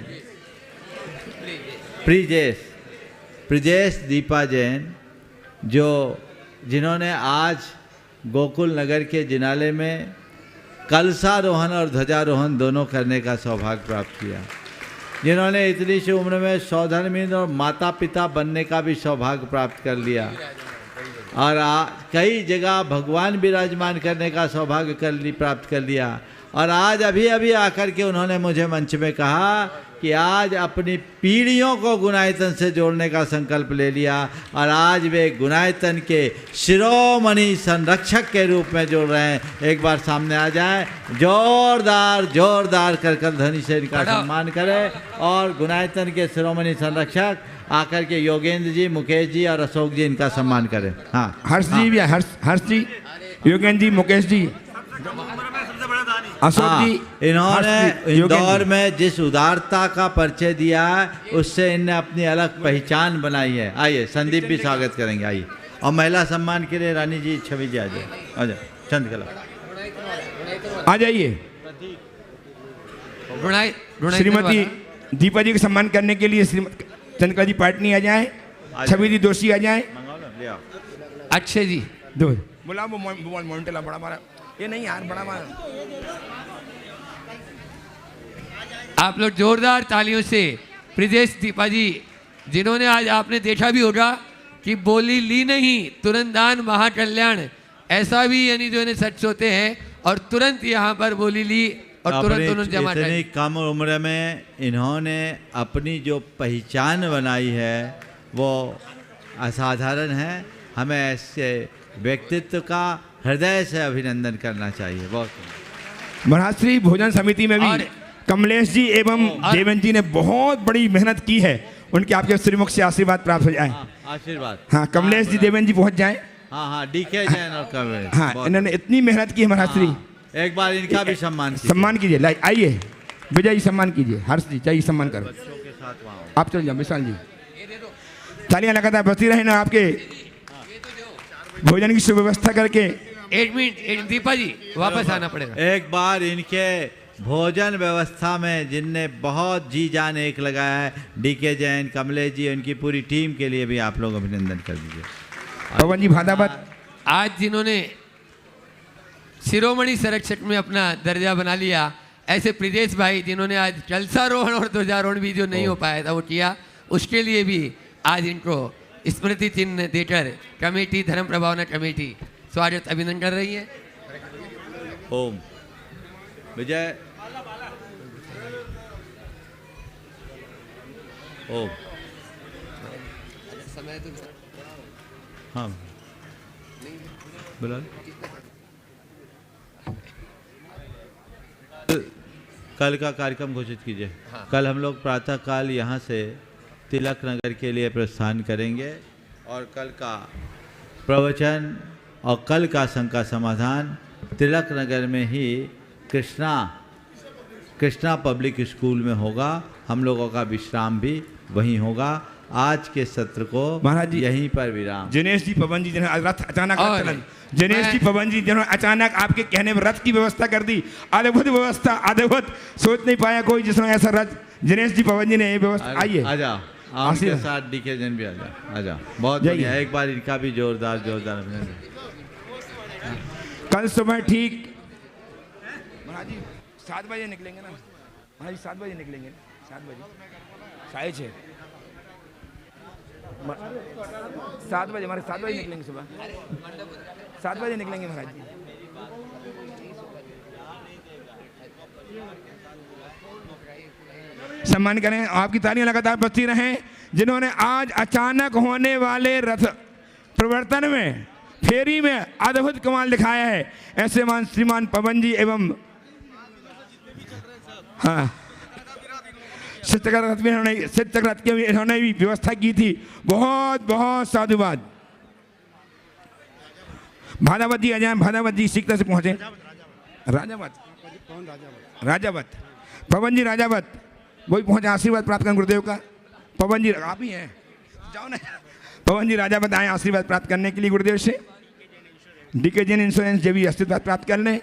ब्रजेश दीपा जैन, जिन्होंने आज गोकुल नगर के जिनाले में कलशारोहण और ध्वजारोहण दोनों करने का सौभाग्य प्राप्त किया, जिन्होंने इतनी सी उम्र में सौधर्मिन और माता पिता बनने का भी सौभाग्य प्राप्त कर लिया और कई जगह भगवान विराजमान करने का सौभाग्य प्राप्त कर लिया। और आज अभी आकर के उन्होंने मुझे मंच में कहा कि आज अपनी पीढ़ियों को गुणायतन से जोड़ने का संकल्प ले लिया और आज वे गुणायतन के शिरोमणि संरक्षक के रूप में जोड़ रहे हैं। एक बार सामने आ जाए, जोरदार कर ध्वनि से इनका सम्मान करें और गुणायतन के शिरोमणि संरक्षक आकर के योगेंद्र जी, मुकेश जी और अशोक जी इनका सम्मान करें। हाँ, हर्ष जी भी, हर्ष जी, योगेंद्र जी, मुकेश जी, अशोक जी। इन्होंने इंदौर में जिस उदारता का परिचय दिया है उससे इनने अपनी अलग पहचान बनाई है। आइए संदीप भी स्वागत करेंगे। आइए और महिला सम्मान के लिए रानी जी, छवि जी आ जाए, चंद्रकला आ जाइए। श्रीमती दीपा जी को सम्मान करने के लिए चंद्रकला जी पाटनी आ जाए, छवि जी दोषी आ जाए, अक्षय जी दो बुला मोन्टेला बड़ा मारा ये नहीं यार बड़ा मारा। आप लोग जोरदार तालियों से ब्रजेश दीपा जी, जिन्होंने आज आपने देखा भी होगा कि बोली ली नहीं तुरंत दान महाकल्याण, ऐसा भी यानी जो इन्हें सच होते हैं और तुरंत यहाँ पर बोली ली और तुरंत उन्होंने जमा कर। इतनी कम उम्र में इन्होंने अपनी जो पहचान बनाई है वो असाधारण है। हमें ऐसे व्यक्तित्व का हृदय से अभिनंदन करना चाहिए। बहुत महाराष्ट्री भोजन समिति में भी कमलेश जी एवं देवेंद्र जी ने बहुत बड़ी मेहनत की है। उनके आपके श्रीमुख से आशीर्वाद प्राप्त हो जाए। आशीर्वाद। हाँ, कमलेश जी, देवेंद्र जी पहुंच जाए। हाँ, डीके जैन और कमलेश। हाँ, इन्होंने इतनी मेहनत की है महाराष्ट्री। एक बार इनका भी सम्मान कीजिए। आइए विजय जी, सम्मान कीजिए। हर्ष जी चाहिए, सम्मान करो। आप चल जाओ विशाल जी। तालियां लगातार बजती रहे ना आपके भोजन की सुव्यवस्था करके। एक मिनट दीपा जी वापस आना पड़ेगा। एक बार इनके भोजन व्यवस्था में जिनने बहुत जी जान एक लगाया है, डीके जैन, कमलेश जी, उनकी पूरी टीम के लिए भी आप लोग अभिनंदन कर दीजिए। पवन जी भादावत, आज जिन्होंने शिरोमणि संरक्षक में अपना दर्जा बना लिया, ऐसे ब्रजेश भाई जिन्होंने आज कलशारोहण और ध्वजारोहण भी जो नहीं हो पाया था वो किया, उसके लिए भी आज इनको स्मृति चिन्ह देकर कमेटी, धर्म प्रभावना कमेटी स्वागत अभिनंदन कर रही है। ओम विजय। ओम हाँ बिलाल। कल का कार्यक्रम घोषित कीजिए। हाँ। कल हम लोग प्रातः काल यहाँ से तिलक नगर के लिए प्रस्थान करेंगे और कल का प्रवचन और कल का शंका समाधान तिलक नगर में ही कृष्णा पब्लिक स्कूल में होगा। हम लोगों का विश्राम भी वहीं होगा। आज के सत्र को महाराज जी यहीं पर विराम। दिनेश जी पवन जी जिन्होंने रथ अचानक दिनेश जी पवन जी जिन्होंने अचानक आपके कहने पर रथ की व्यवस्था कर दी। अद्भुत व्यवस्था, अद्भुत, सोच नहीं पाया कोई जिसमें ऐसा रथ। दिनेश जी पवन जी ने ये व्यवस्था। आइए आ जाओ, आपके साथ डीके जैन भी आ जाओ, आ जाओ। बहुत बढ़िया, एक बार इनका भी जोरदार कल सुबह ठीक महाराज जी 7 बजे निकलेंगे ना महाराज जी, 7 बजे निकलेंगे, 7 बजे 6:30 7 बजे हमारे 7 बजे निकलेंगे, सुबह 7 बजे निकलेंगे महाराज जी। सम्मान करें, आपकी तालियां लगातार बजती रहें जिन्होंने आज अचानक होने वाले रथ प्रवर्तन में फेरी में अद्भुत कमाल दिखाया है। ऐसे मान श्रीमान पवन जी एवं हाँ शिवचक्र रथ की इन्होंने भी व्यवस्था की थी। बहुत बहुत साधुवाद। भादावत जी आ जाए, भादावत जी सीखता से पहुंचे। राजावत पवन जी राजावत वही पहुंचे, आशीर्वाद प्राप्त करें गुरुदेव का। पवन जी आप ही हैं, जाओ ना। पवन जी राजावत आए आशीर्वाद प्राप्त करने के लिए गुरुदेव से। डीके जैन इंश्योरेंस जो भी आशीर्वाद प्राप्त कर लें।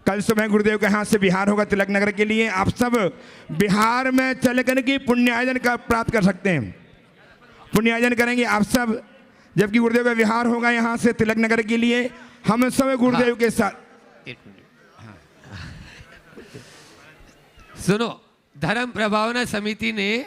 कल सुबह गुरुदेव के हाथ से बिहार होगा तिलक नगर के लिए। आप सब बिहार में चल कर के पुण्यार्जन का प्राप्त कर सकते हैं, पुण्यार्जन करेंगे आप सब। जबकि गुरुदेव का विहार होगा यहाँ से तिलक नगर के लिए। हम सब गुरुदेव के साथ। सुनो, धर्म प्रभावना समिति ने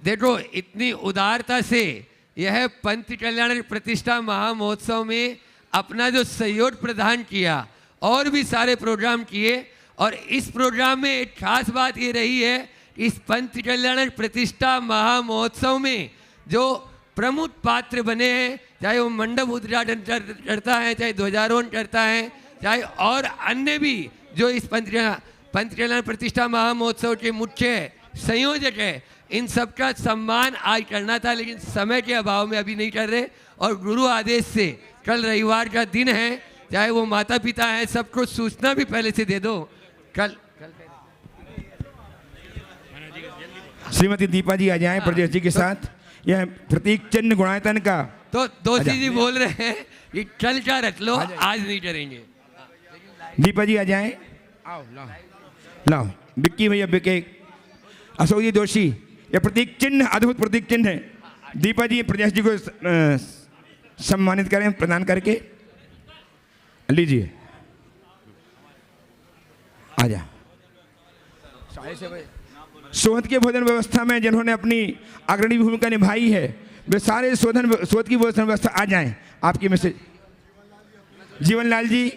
देखो इतनी उदारता से यह पंथ कल्याण प्रतिष्ठा महामहोत्सव में अपना जो सहयोग प्रदान किया और भी सारे प्रोग्राम किए। और इस प्रोग्राम में एक खास बात ये रही है, इस पंथ कल्याण प्रतिष्ठा महामहोत्सव में जो प्रमुख पात्र बने हैं, चाहे वो मंडप उद्घाटन करता है, चाहे ध्वजारोहण करता है, चाहे और अन्य भी जो इस पंथ कल्याण प्रतिष्ठा महामहोत्सव के मुख्य संयोजक है, इन सबका सम्मान आज करना था, लेकिन समय के अभाव में अभी नहीं कर रहे। और गुरु आदेश से कल रविवार का दिन है, चाहे वो माता पिता हैं, सबको सूचना भी पहले से दे दो। कल श्रीमती दीपा जी आ जाएं प्रदेश जी के साथ। यह प्रतीक चिन्ह गुणायतन का तो दोषी जी बोल रहे हैं कि कल का रख लो, आज नहीं करेंगे। दीपा जी आ जाएं। आओ लाओ लाओ, बिक्की भैया, बिके अशोक जी दोषी। यह प्रतीक चिन्ह अद्भुत प्रतीक चिन्ह है। दीपा जी प्रदेश जी को सम्मानित करें प्रदान करके। लीजिए, आ जा। सोहत के भोजन व्यवस्था में जिन्होंने अपनी अग्रणी भूमिका निभाई है, वे सारे सोहत की भोजन व्यवस्था आ जाएं। आपकी मैसेज जीवनलाल जी,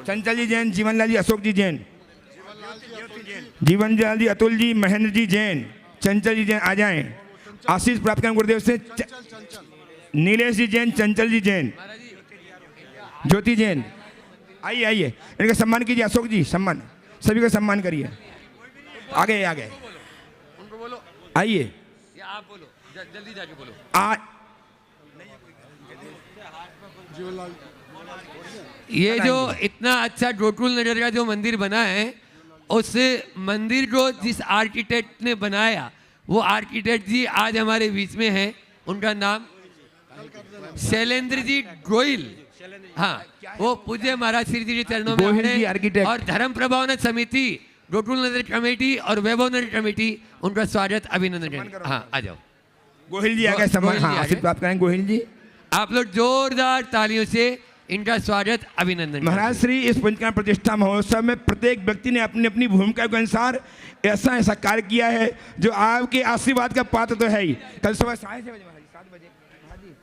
चंचल जी जैन, जीवनलाल जी, अशोक जी जैन, जीवनलाल जी, अतुल जी, महेंद्र जी जैन, चंचल जी जैन आ जाएं। आशीष प्राप्त करें गुरुदेव से। नीलेश जी जैन, चंचल जी जैन, ज्योति जैन, आइए आइए, इनका सम्मान कीजिए। अशोक जी सम्मान, सभी का सम्मान करिए। आगे आगे आइए, आप बोलो, जल्दी जाके बोलो। ये जो इतना अच्छा गोकुल नगर का जो मंदिर बना है, उस मंदिर को जिस आर्किटेक्ट ने बनाया, वो आर्किटेक्ट जी आज हमारे बीच में हैं। उनका नाम शैलेंद्र जी गोयल। हाँ, वो पूज्य महाराज श्री जी के चरणों में हैं। और धर्म प्रभावना समिति, गोकुल नगर कमेटी और वैभव नगर कमेटी, उनका स्वागत अभिनंदन। हाँ, आ जाओ। गोहिल जी आ गए, सम्मान आशीर्वाद प्राप्त करें। गोहिल जी, आप लोग जोरदार तालियों से इनका स्वागत अभिनंदन। महाराज श्री इस पंचकर्म प्रतिष्ठा महोत्सव में प्रत्येक व्यक्ति ने अपनी अपनी भूमिका के अनुसार ऐसा कार्य किया है जो आपके आशीर्वाद का पात्र तो है ही। कल सुबह 6:30 बजे